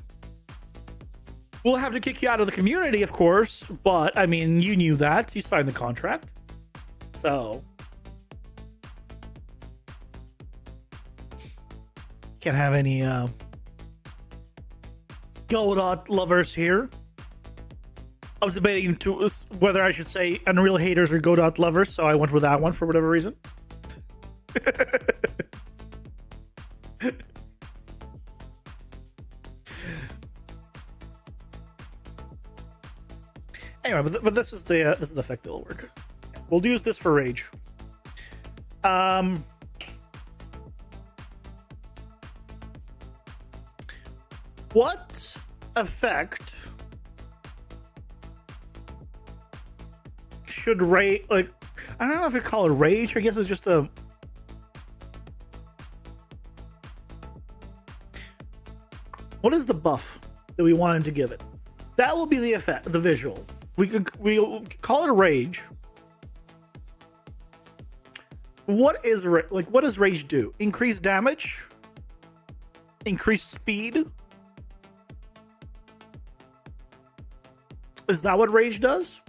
We'll have to kick you out of the community, of course, but I mean, you knew that. You signed the contract. So can't have any Godot lovers here. I was debating whether I should say Unreal haters or Godot lovers, so I went with that one for whatever reason. Anyway, but this is the effect that will work. We'll use this for rage. What effect should rage, like, I don't know if you call it rage. I guess it's just a what is the buff that we wanted to give it? That will be the effect, the visual. We'll call it a rage. What does rage do? Increase damage? Increase speed? Is that what rage does?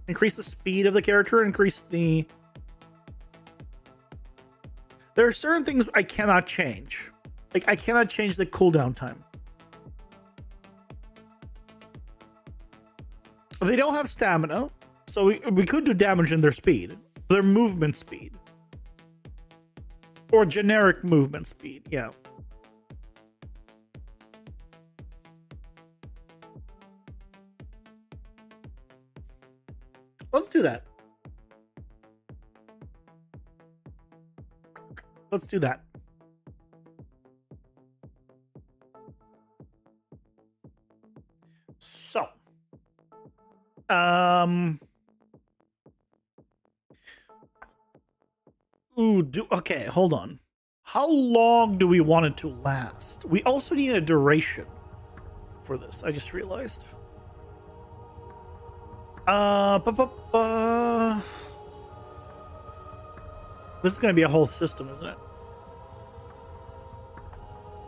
Increase the speed of the character, increase the... There are certain things I cannot change. Like, I cannot change the cooldown time. They don't have stamina, so we could do damage in their speed. Their movement speed. Or generic movement speed, yeah. Let's do that. Let's do that. So, okay, hold on. How long do we want it to last? We also need a duration for this. I just realized. This is going to be a whole system, isn't it?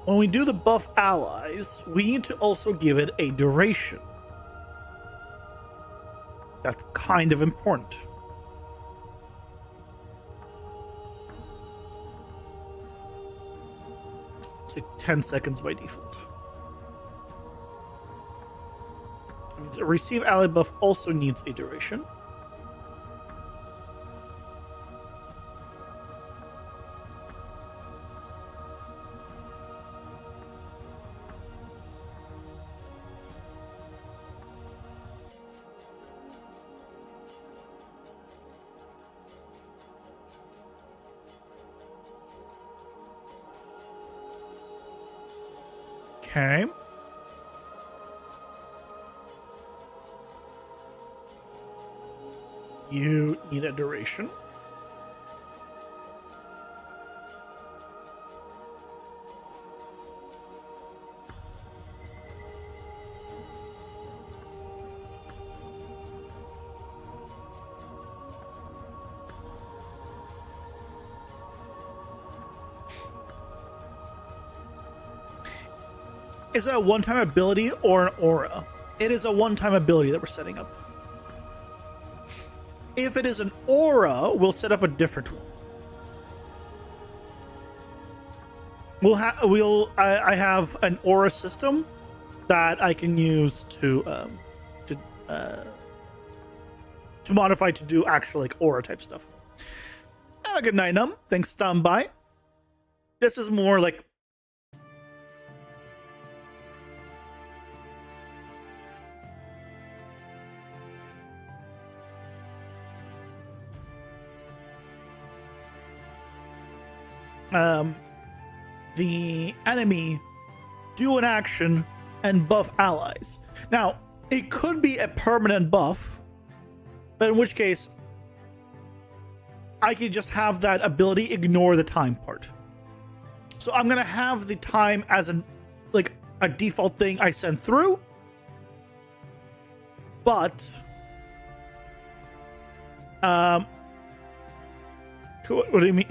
When we do the buff allies, we need to also give it a duration. That's kind of important. Say 10 seconds by default. That means a receive ally buff also needs a duration. Okay. You need a duration. Is that a one-time ability or an aura? It is a one-time ability that we're setting up. If it is an aura, we'll set up a different one. I have an aura system that I can use to modify to do actual like aura type stuff. Good night, Num. Thanks, stand by. This is more like the enemy do an action and buff allies. Now, it could be a permanent buff, but in which case, I could just have that ability ignore the time part. So I'm gonna have the time as a default thing I send through, but what do you mean?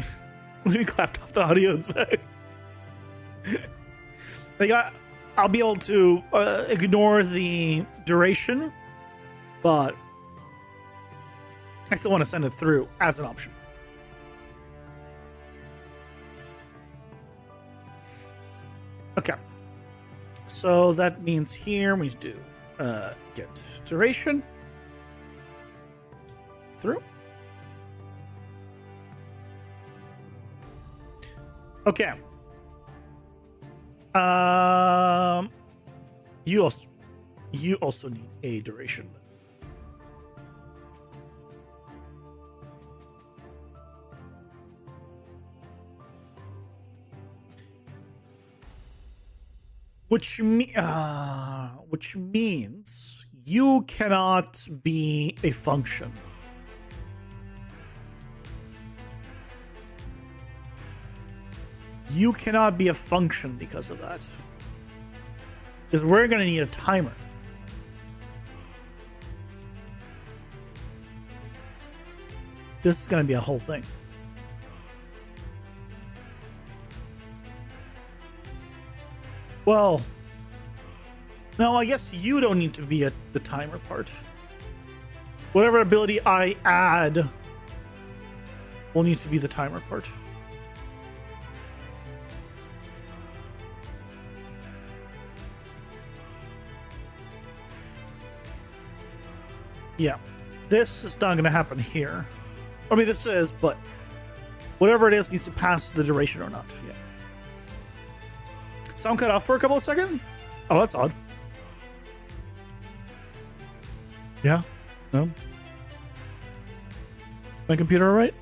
What do you mean clapped off the audio? It's back. I'll be able to ignore the duration, but I still want to send it through as an option. Okay. So that means here we do get duration through. Okay. You also need a duration. Which means you cannot be a function. You cannot be a function because of that. Because we're going to need a timer. This is going to be a whole thing. Well, no, I guess you don't need to be at the timer part. Whatever ability I add will need to be the timer part. Yeah, this is not going to happen here. I mean, this is, but whatever it is needs to pass the duration or not. Yeah. Sound cut off for a couple of seconds? Oh, that's odd. Yeah? No? My computer all right?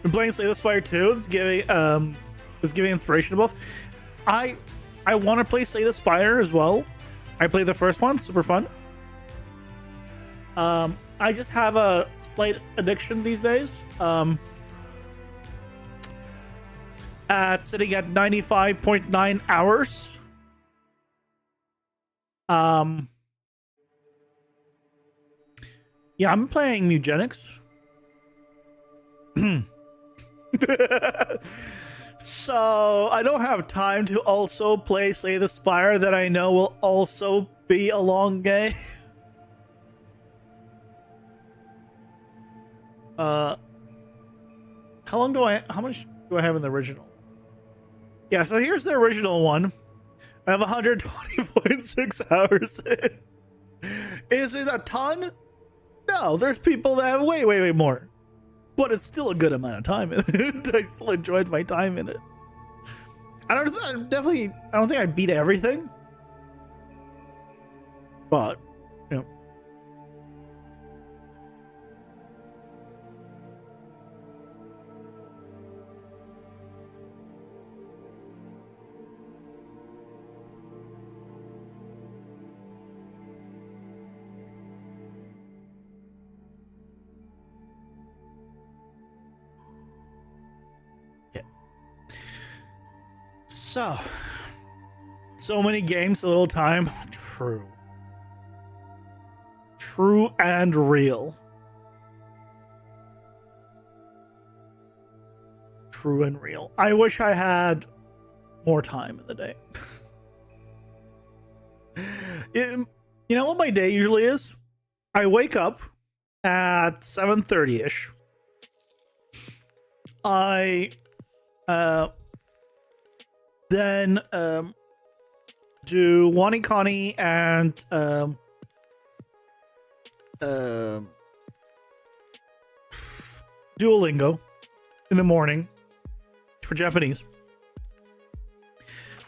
Been playing Slay the Spire 2. It's giving inspiration to both. I want to play Slay the Spire as well. I played the first one, super fun. I just have a slight addiction these days. At sitting at 95.9 hours. Yeah, I'm playing Mugenics. So I don't have time to also play Slay the Spire that I know will also be a long game. How much do I have in the original? Yeah, so here's the original one. I have 120.6 hours in. Is it a ton? No, there's people that have way more. But it's still a good amount of time in it. I still enjoyed my time in it. I don't think I beat everything. But, you know. So many games, so little time. True and real. True and real. I wish I had more time in the day. You know what my day usually is? I wake up at 7:30 ish. I then do Wani Kani and Duolingo in the morning for Japanese.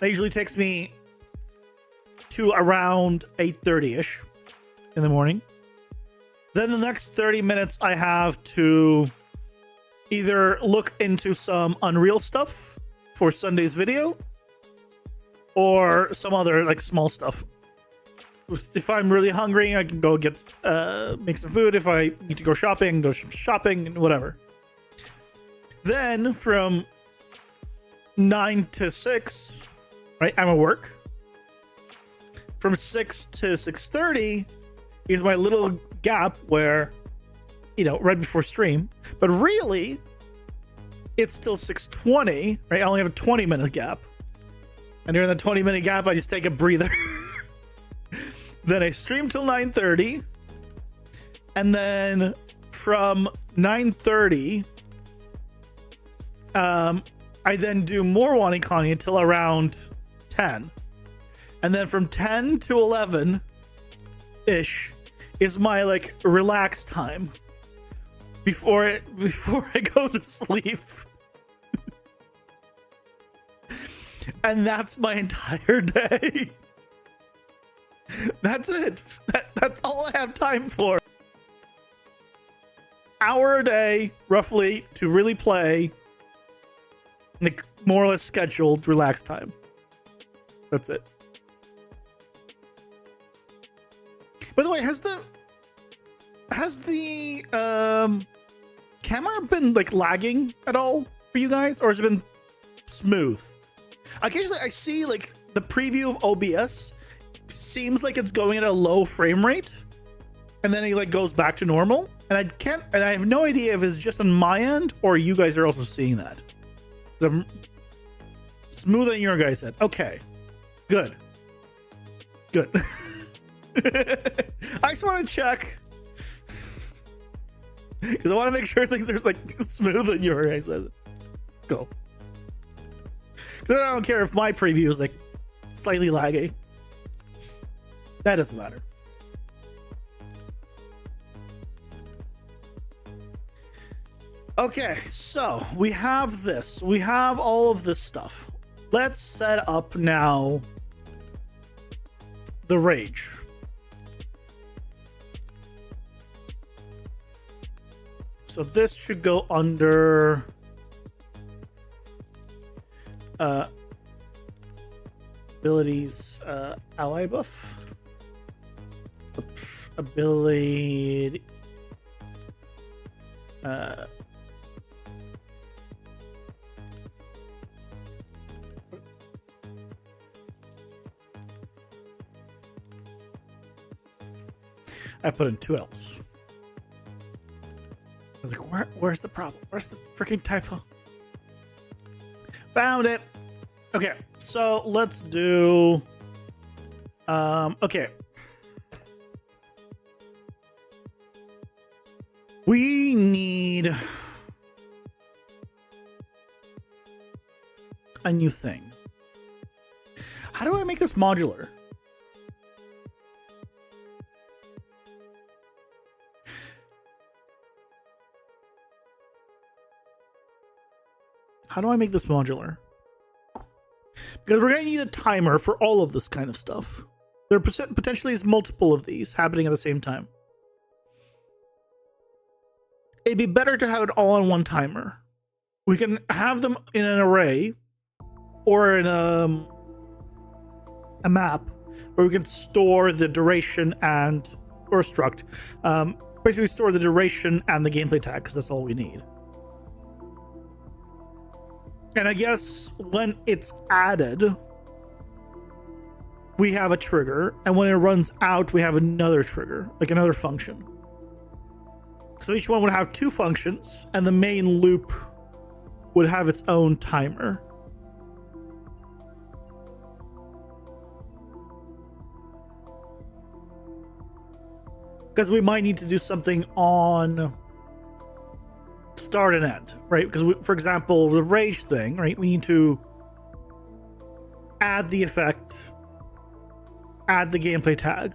That usually takes me to around 8:30 ish in the morning. Then the next 30 minutes I have to either look into some Unreal stuff for Sunday's video or some other like small stuff. If I'm really hungry, I can go get make some food. If I need to go shopping, go shopping and whatever. Then from 9 to 6, right, I'm at work. From 6 to 6:30 is my little gap where, you know, right before stream. But really, it's still 6:20, right? I only have a 20-minute gap. And during the 20-minute gap, I just take a breather. Then I stream till 9:30. And then from 9:30, I then do more Wani Kani until around 10. And then from 10 to 11-ish is my like relax time before I go to sleep. And that's my entire day. That's it. That's all I have time for. Hour a day, roughly, to really play. Like more or less scheduled relax time. That's it. By the way, has the camera been like lagging at all for you guys, or has it been smooth? Occasionally I see like the preview of OBS seems like it's going at a low frame rate, and then it like goes back to normal, and I have no idea if it's just on my end or you guys are also seeing that. The smooth on your guys' end. Okay, good. I just want to check because I want to make sure things are like smooth on your guys' end. Go. Because I don't care if my preview is like slightly laggy. That doesn't matter. Okay, so we have this. We have all of this stuff. Let's set up now the rage. So this should go under abilities, ally buff. Ability I put in 2 L's. I was like, where's the problem? Where's the freaking typo? Found it. Okay, so let's do okay. We need a new thing. How do I make this modular? How do I make this modular? Because we're going to need a timer for all of this kind of stuff. There potentially is multiple of these happening at the same time. It'd be better to have it all on one timer. We can have them in an array or in a map where we can store the duration and or struct. Basically store the duration and the gameplay tag because that's all we need. And I guess when it's added, we have a trigger, and when it runs out, we have another trigger, like another function. So each one would have 2 functions, and the main loop would have its own timer. because we might need to do something on start and end, right? Because for example, the rage thing, right? We need to add the effect, add the gameplay tag,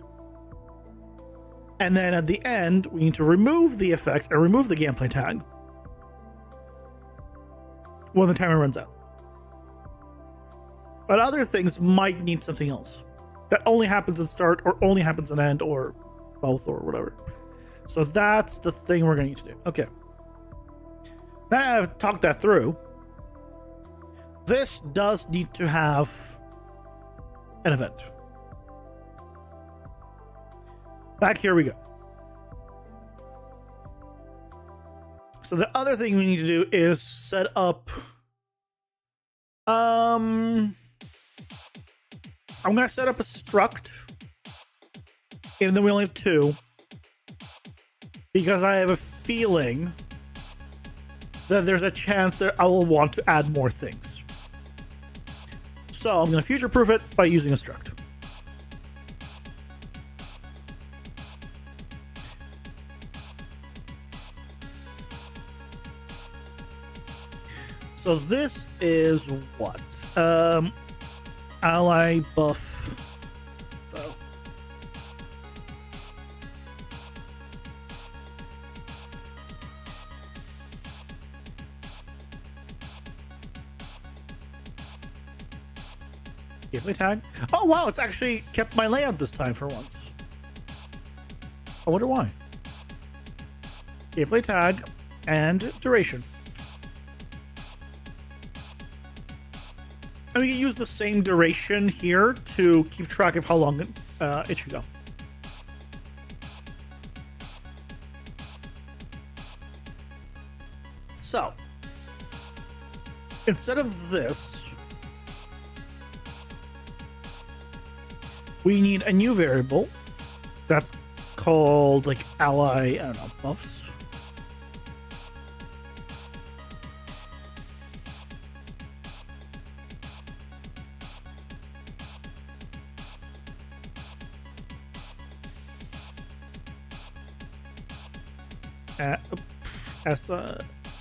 and then at the end we need to remove the effect or remove the gameplay tag when the timer runs out. But other things might need something else that only happens in start or only happens in end or both or whatever. So that's the thing we're going to need to do. Okay. Now that I've talked that through, this does need to have an event. Back here we go. So the other thing we need to do is set up I'm gonna set up a struct, even though we only have 2, because I have a feeling that there's a chance that I will want to add more things. So I'm gonna future-proof it by using a struct. So this is what? Ally buff. Oh. Gameplay tag. Oh wow, it's actually kept my layout this time for once. I wonder why. Gameplay tag and duration. And we can use the same duration here to keep track of how long it should go. So, instead of this, we need a new variable that's called like ally, I don't know, buffs. As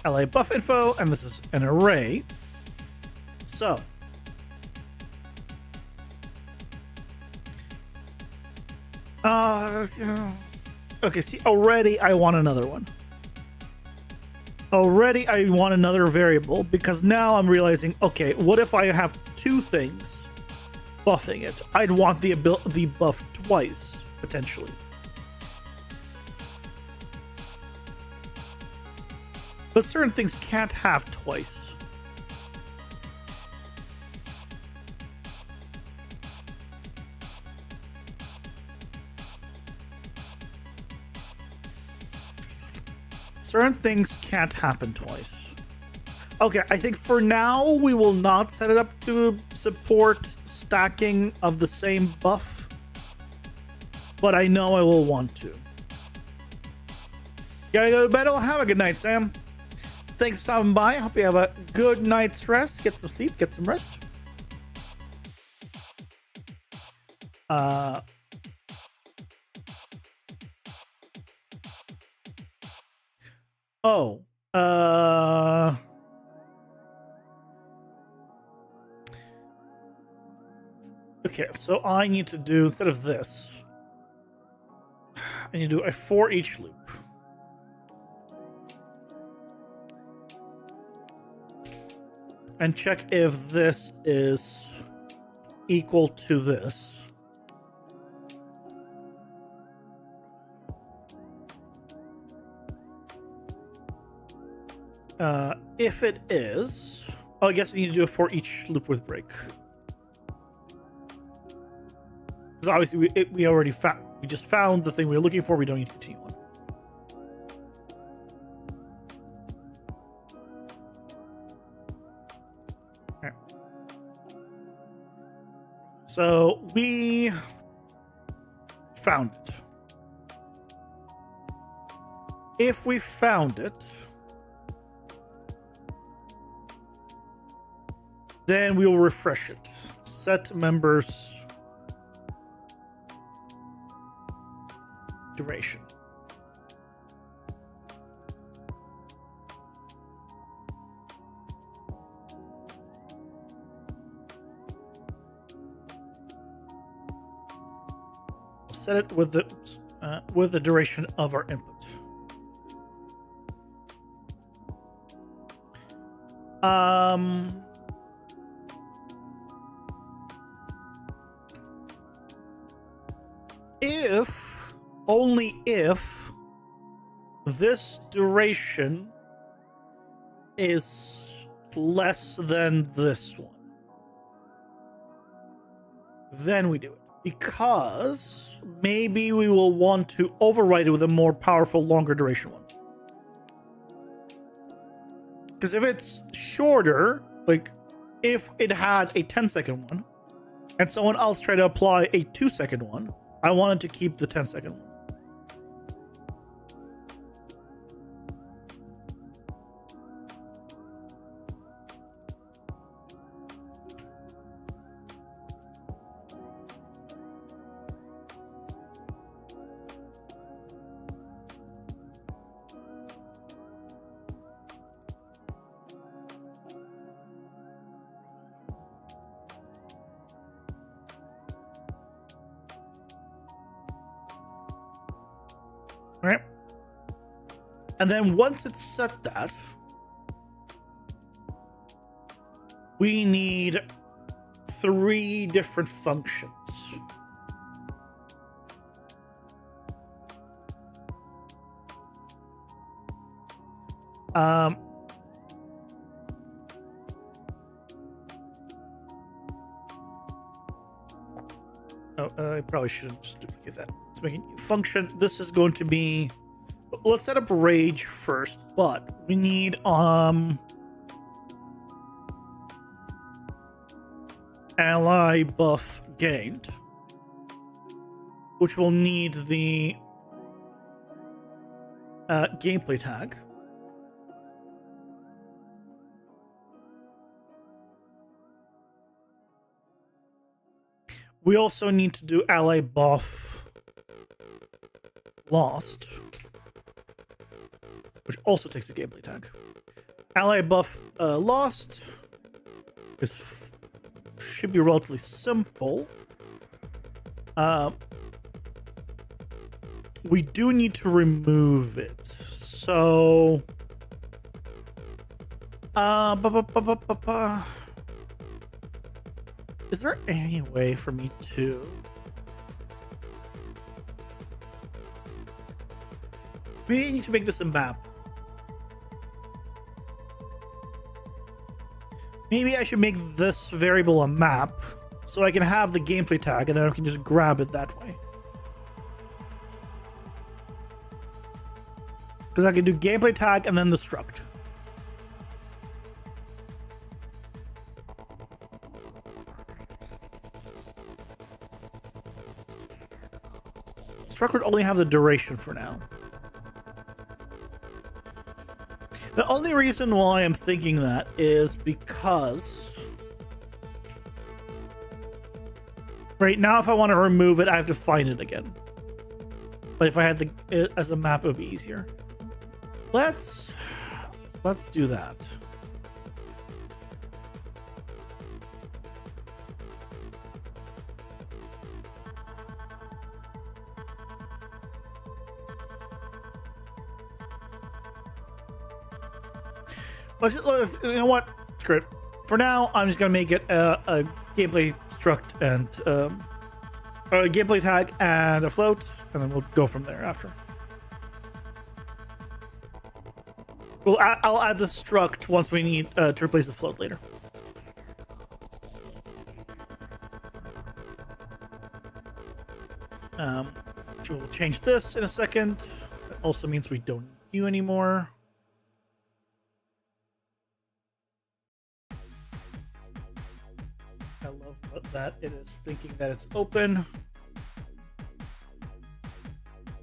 LA buff info, and this is an array. So okay, see, already I want another one. Already I want another variable, because now I'm realizing, okay, what if I have 2 things buffing it? I'd want the buff twice, potentially. But certain things can't have twice. Certain things can't happen twice. Okay, I think for now we will not set it up to support stacking of the same buff, but I know I will want to. Gotta go to bed. Well, have a good night, Sam. Thanks for stopping by. I hope you have a good night's rest. Get some sleep, get some rest. Okay, so I need to do, instead of this, I need to do a for each loop. And check if this is equal to this. If it is, oh, I guess I need to do it for each loop with break. Because obviously we already found, we just found the thing we were looking for. We don't need to continue on. Okay. So we found it. If we found it, then we will refresh it. Set members. duration. We'll set it with the duration of our input. If, only if, this duration is less than this one, then we do it. Because maybe we will want to override it with a more powerful, longer duration one. Because if it's shorter, like if it had a 10-second one and someone else tried to apply a 2-second one, I wanted to keep the 10-second one. Right? And then once it's set that, we need 3 different functions. I probably shouldn't just duplicate that. Let's make a new function. This is going to be, let's set up rage first, but we need ally buff gained, which will need the gameplay tag. We also need to do ally buff lost, which also takes a gameplay tag. Ally buff lost should be relatively simple. We do need to remove it, so is there any way for me to maybe I need to make this a map? Maybe I should make this variable a map so I can have the gameplay tag and then I can just grab it that way. Because I can do gameplay tag and then the struct. Struct would only have the duration for now. The only reason why I'm thinking that is because right now, if I want to remove it, I have to find it again. But if I had it as a map, it would be easier. Let's do that. Let's you know what? Screw it. For now, I'm just gonna make it a gameplay struct and a gameplay tag and a float, and then we'll go from there after. I'll add the struct once we need to replace the float later. We'll change this in a second. That also means we don't need you anymore. I love that it is thinking that it's open.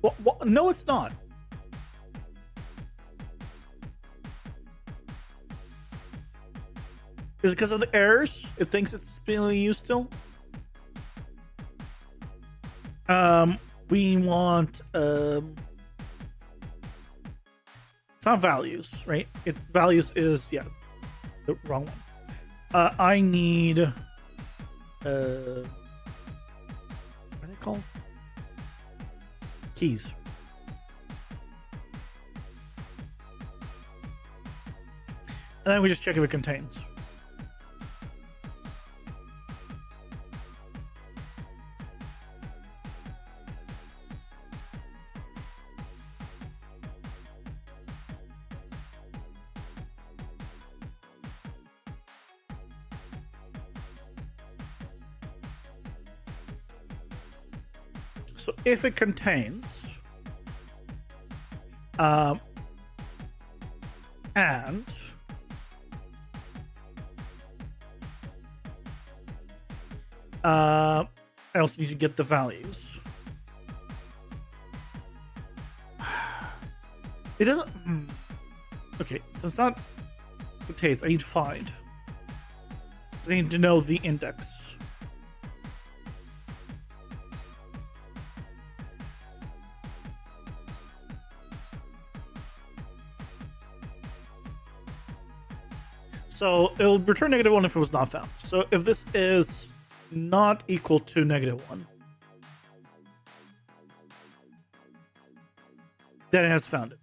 Well, no, it's not. Is it because of the errors? It thinks it's being used still? we want it's not values, right? Values is the wrong one. I need what are they called? Keys. And then we just check if it contains. So if it contains, and I also need to get the values. It doesn't. Okay, so it's not contains. I need to find. I need to know the index. So it'll return -1 if it was not found. So if this is not equal to -1, then it has found it.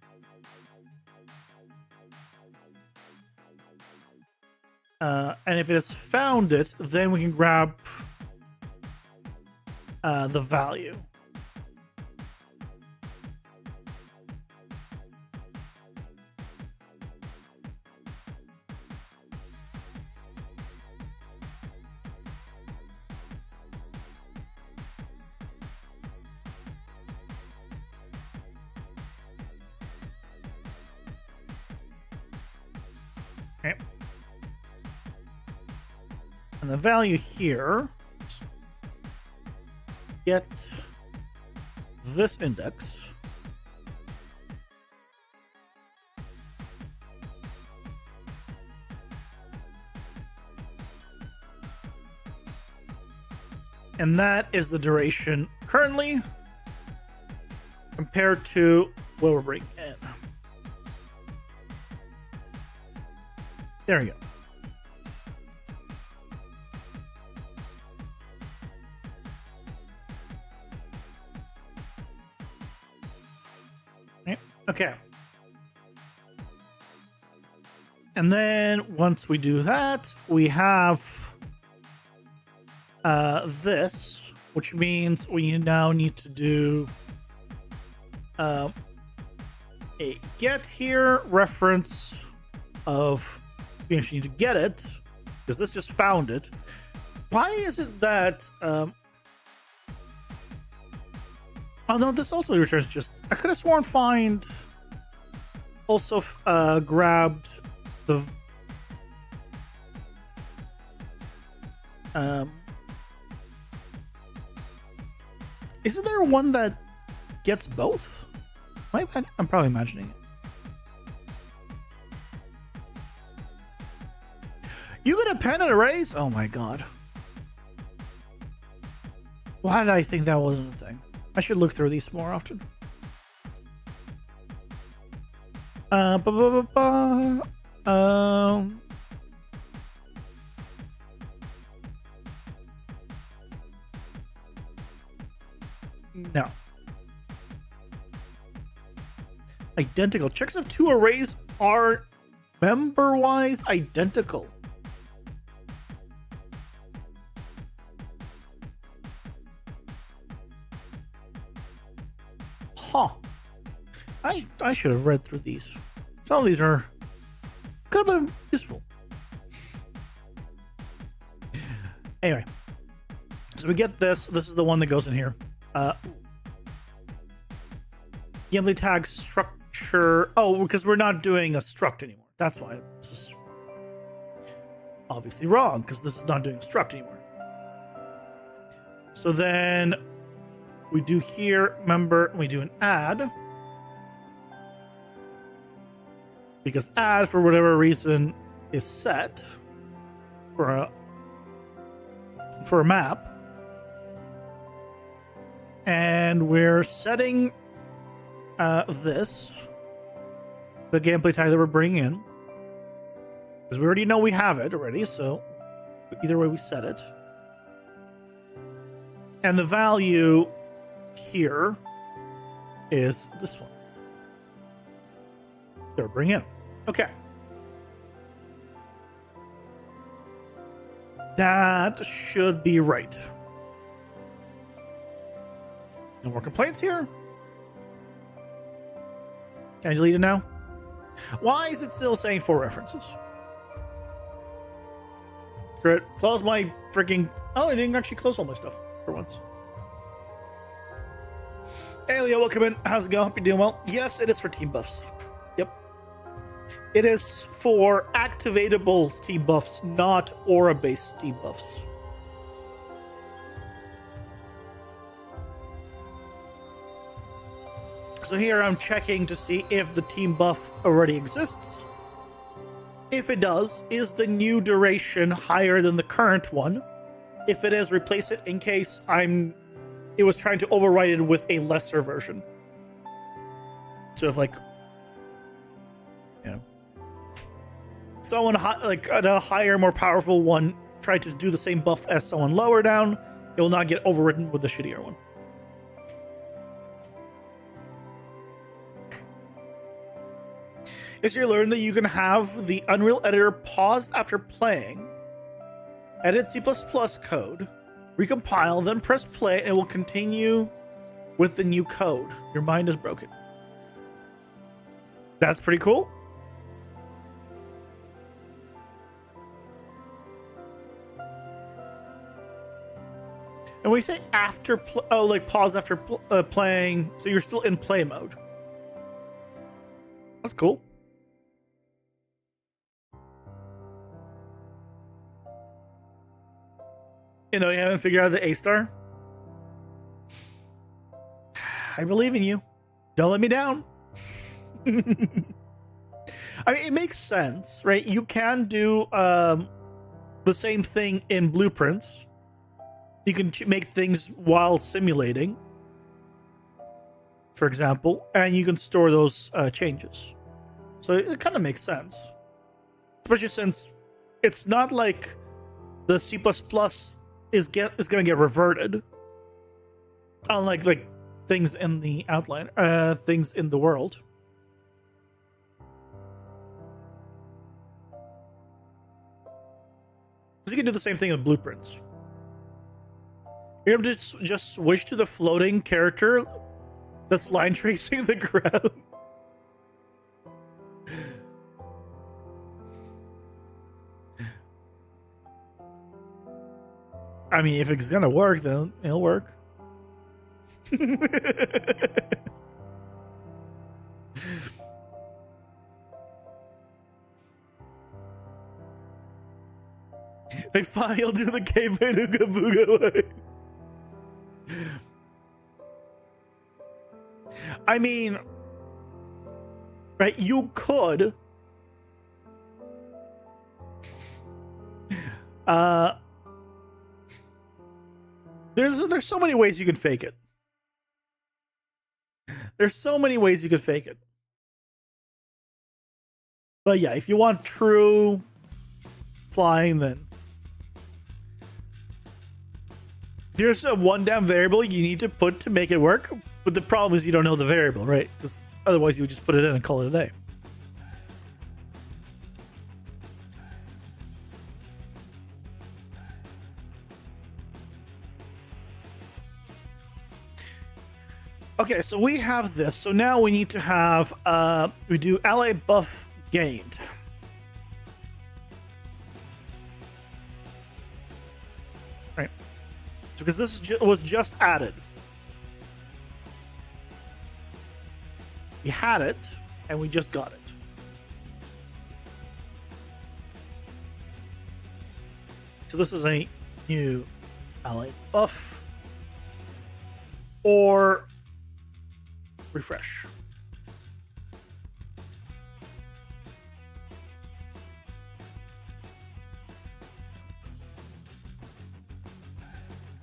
And if it has found it, then we can grab the value. Okay. And the value here, get this index. And that is the duration currently compared to what we're bringing in. There we go. Okay. And then once we do that, we have this, which means we now need to do a get here reference of, you need to get it because this just found it. Why is it that oh no, this also returns just, I could have sworn find also grabbed the isn't there one that gets both? I'm probably imagining it. You get a pen and erase? Oh my god. Why did I think that wasn't a thing? I should look through these more often. No. Identical. Checks if two arrays are member-wise identical. Huh. I should have read through these. Some of these are could have been useful. Anyway. So we get this. This is the one that goes in here. Gameplay tag structure. Oh, because we're not doing a struct anymore. That's why this is obviously wrong, because this is not doing a struct anymore. So then we do here, member, we do an add. Because add, for whatever reason, is set for a map. And we're setting this, the gameplay type that we're bringing in, because we already know we have it already, so either way we set it. And the value here is this one. There, bring in. Okay. That should be right. No more complaints here. Can I delete it now? Why is it still saying 4 references? Great. Close my freaking... Oh, I didn't actually close all my stuff for once. Hey, Leo, welcome in. How's it going? Hope you're doing well. Yes, it is for team buffs. Yep. It is for activatable team buffs, not aura-based team buffs. So here I'm checking to see if the team buff already exists. If it does, is the new duration higher than the current one? If it is, replace it in case it was trying to override it with a lesser version. So if like, you know, someone like a higher, more powerful one tried to do the same buff as someone lower down, it will not get overridden with the shittier one. Is you learn that you can have the Unreal Editor paused after playing, edit C++ code, recompile, then press play, and it will continue with the new code. Your mind is broken. That's pretty cool. And we say after, like pause after playing, so you're still in play mode. That's cool. You know, you haven't figured out the A-star? I believe in you. Don't let me down. I mean, it makes sense, right? You can do the same thing in blueprints. You can make things while simulating, for example, and you can store those changes. So it kind of makes sense. Especially since it's not like the C++ is going to get reverted, unlike like things in the outline, things in the world. Because you can do the same thing with blueprints. You're able to just switch to the floating character that's line tracing the ground. I mean, if it's gonna work, then it'll work. They finally will do the caveman Ooga Booga way. I mean, right, you could there's so many ways you can fake it. There's so many ways you could fake it. But yeah, if you want true flying, then there's a one damn variable you need to put to make it work. But the problem is you don't know the variable, right? Because otherwise you would just put it in and call it a day. Okay, so we have this. So now we need to have, we do ally buff gained. Right. So because this was just added. We had it, and we just got it. So this is a new ally buff. Or refresh.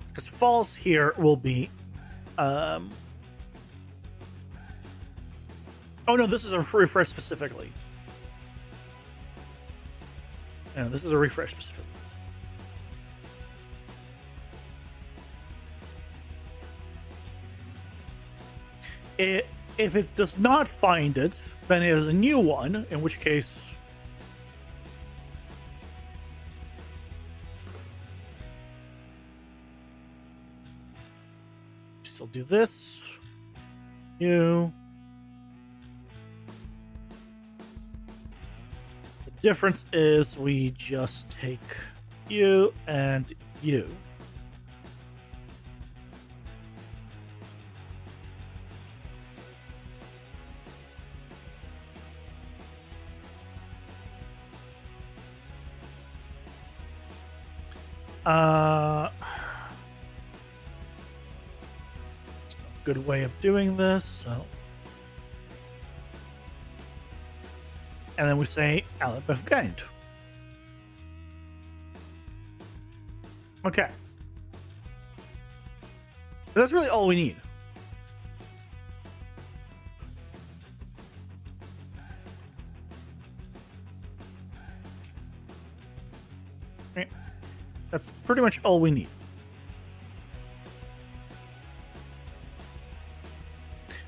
Because false here will be Oh no, this is a refresh specifically. No, this is a refresh specifically. If it does not find it, then it is a new one, in which case still do this. You. The difference is we just take you and you. Good way of doing this. So, and then we say Alibeth gained. Okay, that's really all we need. Okay. That's pretty much all we need.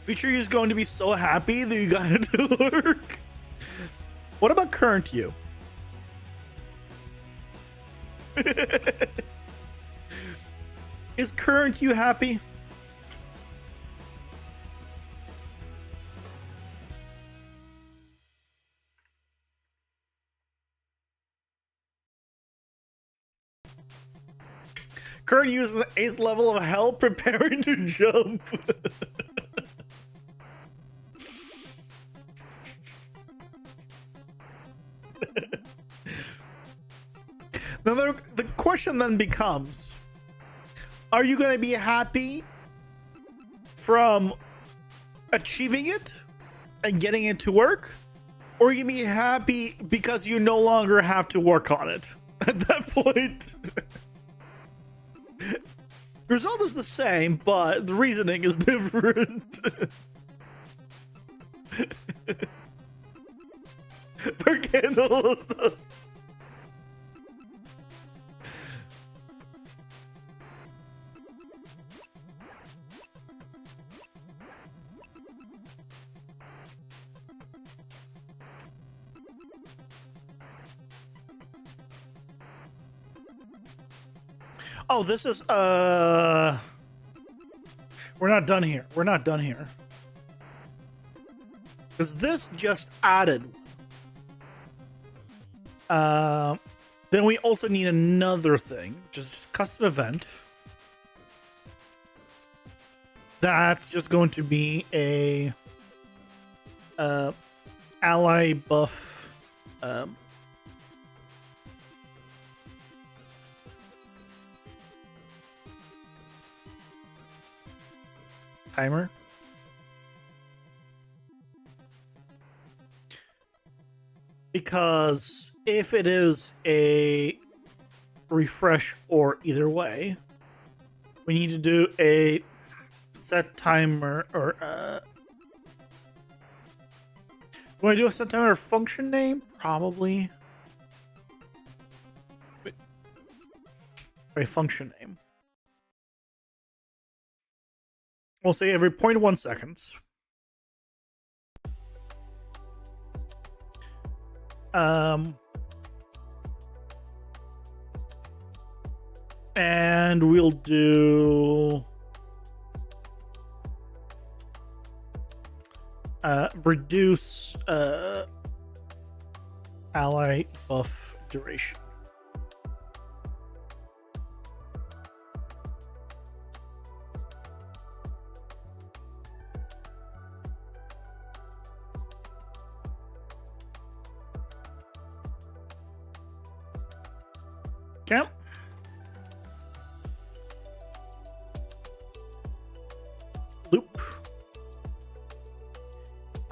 Future you is going to be so happy that you got it to work. What about current you? Is current you happy? Current you is the 8th level of hell, preparing to jump. Now the question then becomes, are you going to be happy from achieving it and getting it to work? Or are you going to be happy because you no longer have to work on it at that point? The result is the same, but the reasoning is different. ¿Por qué no los dos? Oh, this is we're not done here. We're not done here. Because this just added. Then we also need another thing, just custom event. That's just going to be a ally buff timer. Because if it is a refresh or either way, we need to do a set timer or do I do a set timer or function name? Probably. Wait. Or a function name. We'll say every 0.1 seconds. And we'll do reduce ally buff duration. Okay. Loop.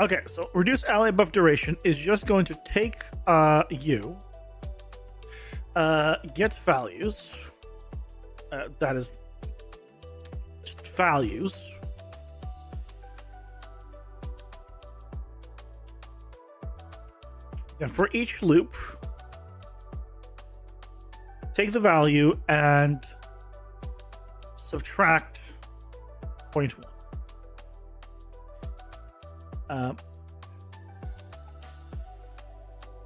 Okay, so reduce ally buff duration is just going to take you, get values. That is just values. And for each loop, take the value and subtract 0.1.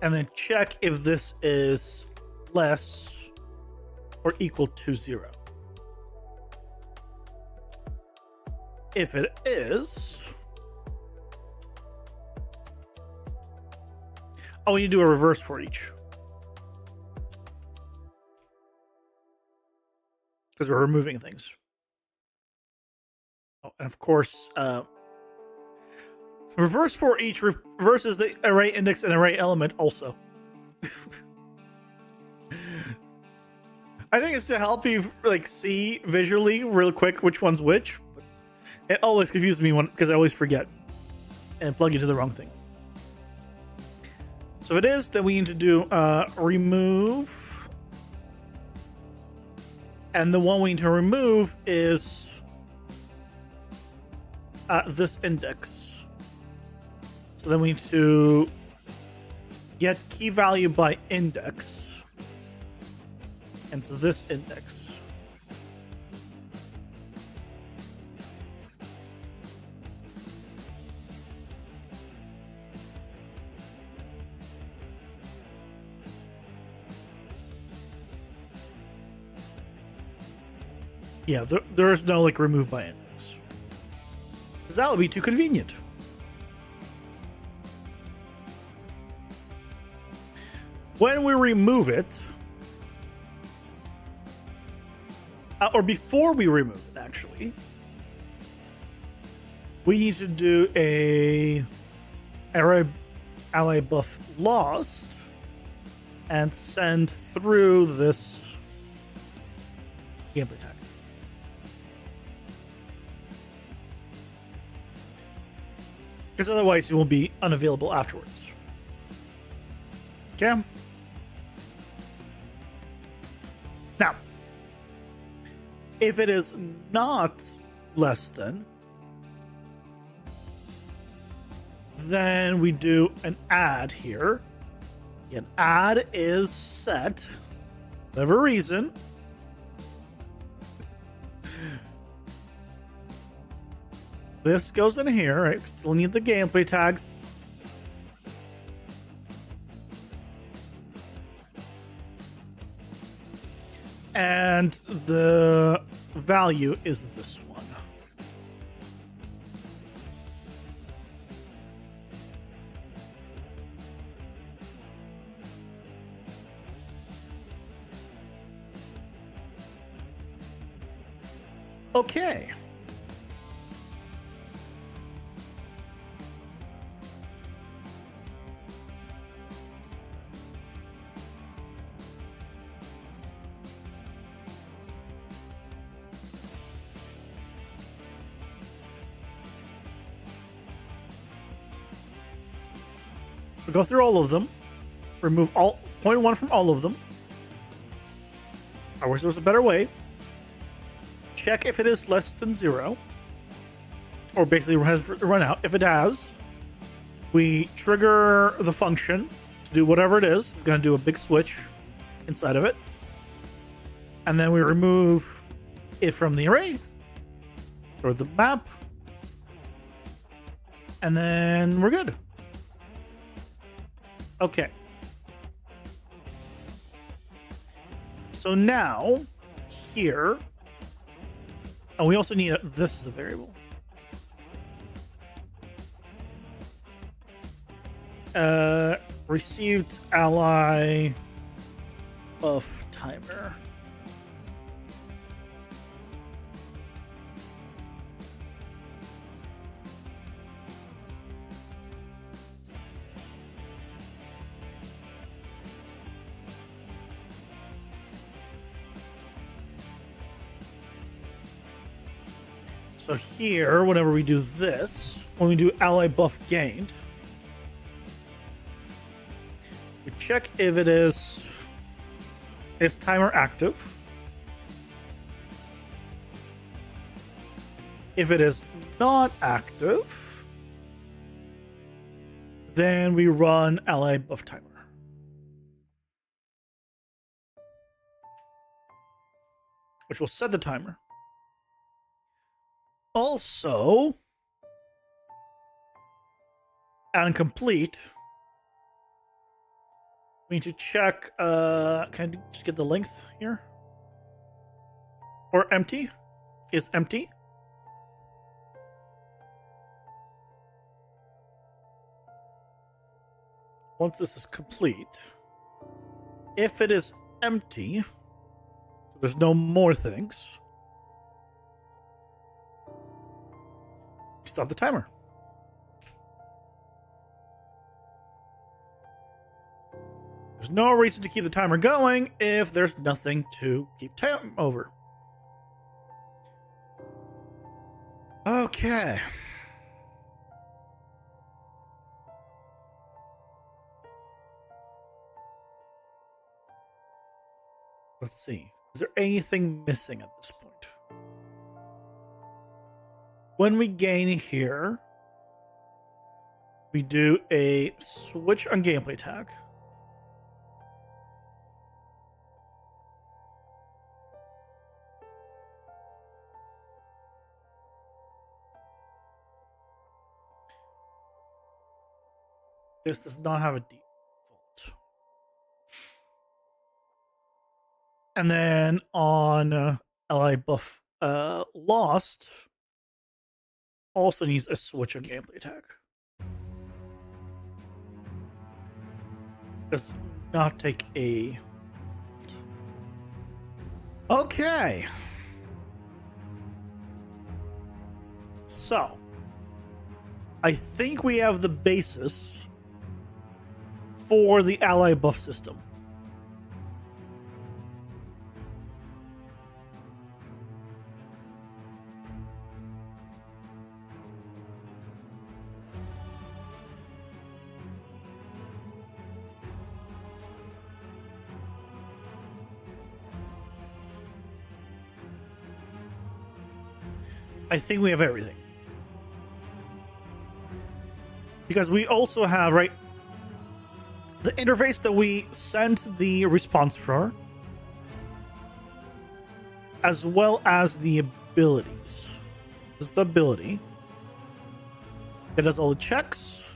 And then check if this is less or equal to 0. If it is, oh, you do a reverse for each, because we're removing things. Oh, and of course, reverse for each reverses the array index and array element also. I think it's to help you like see visually real quick which one's which. But it always confuses me because I always forget and plug into the wrong thing. So if it is, then we need to do remove. And the one we need to remove is this index. So then we need to get key value by index. And so this index. Yeah, there is no like remove by index, because that would be too convenient. When we remove it, or before we remove it, actually, we need to do a ally buff lost and send through this gameplay tag. Because otherwise it will be unavailable afterwards. Okay? Now, if it is not less than, then we do an add here. An add is set, for whatever reason, this goes in here, right? Still need the gameplay tags. And the value is this one. Okay. We go through all of them, remove all 0.1 from all of them. I wish there was a better way. Check if it is less than 0, or basically has run out. If it has, we trigger the function to do whatever it is. It's going to do a big switch inside of it, and then we remove it from the array or the map, and then we're good. Okay. So now, here, and we also need this as a variable. Received ally buff timer. So here, whenever we do this, when we do ally buff gained, we check if it is timer active. If it is not active, then we run ally buff timer. Which will set the timer. Also, and complete, we need to check, can I just get the length here? Or empty? Is empty? Once this is complete, if it is empty, so there's no more things, stop the timer. There's no reason to keep the timer going if there's nothing to keep time over. Okay. Let's see. Is there anything missing at this point? When we gain here, we do a switch on gameplay tag. This does not have a default. And then on ally buff lost, also needs a switch on gameplay tag. Does not take a... Okay. So, I think we have the basis for the ally buff system. I think we have everything. Because we also have, right, the interface that we sent the response for, as well as the abilities. This is the ability. It does all the checks.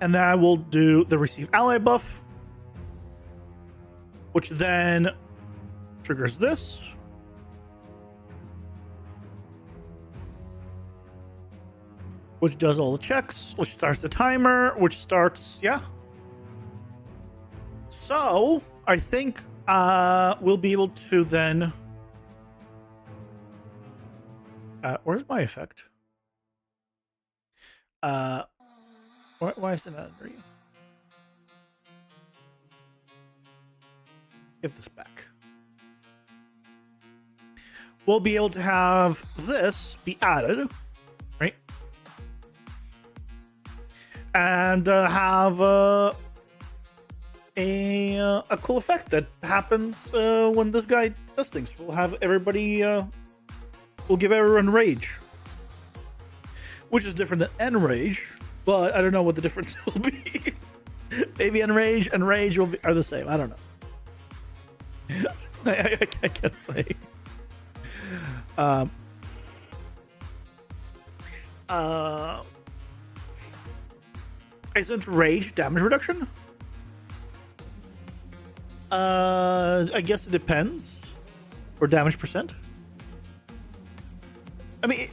And that will do the receive ally buff, which then triggers this. Which does all the checks, which starts the timer, which starts, yeah. So, I think we'll be able to then... where's my effect? Why is it not under you? Give this back. We'll be able to have this be added, right? And have a cool effect that happens when this guy does things. We'll have everybody, we'll give everyone rage, which is different than enrage, but I don't know what the difference will be. Maybe enrage and rage are the same. I don't know. I can't say. Isn't rage damage reduction? I guess it depends. Or damage percent. I mean,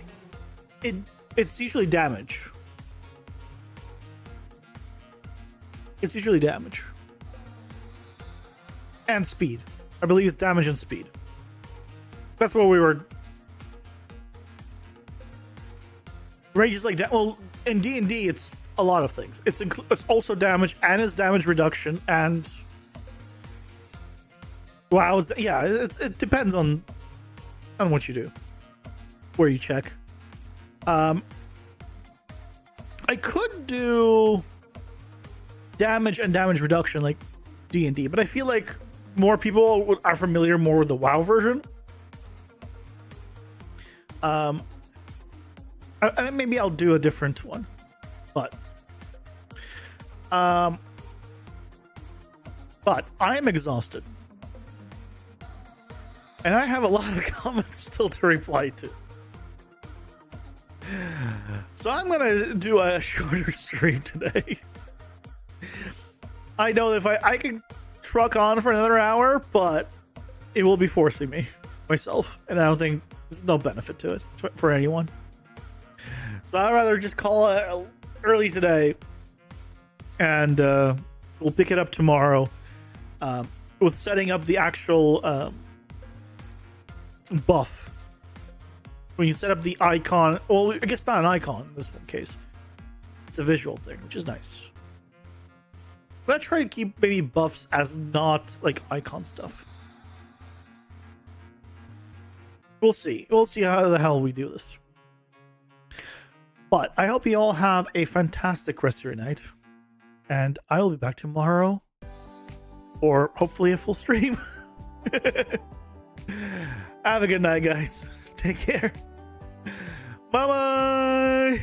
it's usually damage. It's usually damage. And speed. I believe it's damage and speed. That's what we were... Rage is like... Well, in D&D, it's a lot of things. It's also damage, and it's damage reduction, and... Wow, yeah, it depends on what you do. Where you check. I could do damage and damage reduction like D&D, but I feel like more people are familiar more with the WoW version. Maybe I'll do a different one, but I am exhausted, and I have a lot of comments still to reply to. So I'm gonna do a shorter stream today. I know if I can truck on for another hour, but it will be forcing me myself, and I don't think there's no benefit to it for anyone. So I'd rather just call it early today, and we'll pick it up tomorrow with setting up the actual buff. When you set up the icon, well, I guess not an icon in this one case. It's a visual thing, which is nice. But I try to keep maybe buffs as not like icon stuff. We'll see. We'll see how the hell we do this. But I hope you all have a fantastic rest of your night. And I will be back tomorrow. Or hopefully a full stream. Have a good night, guys. Take care. Bye-bye.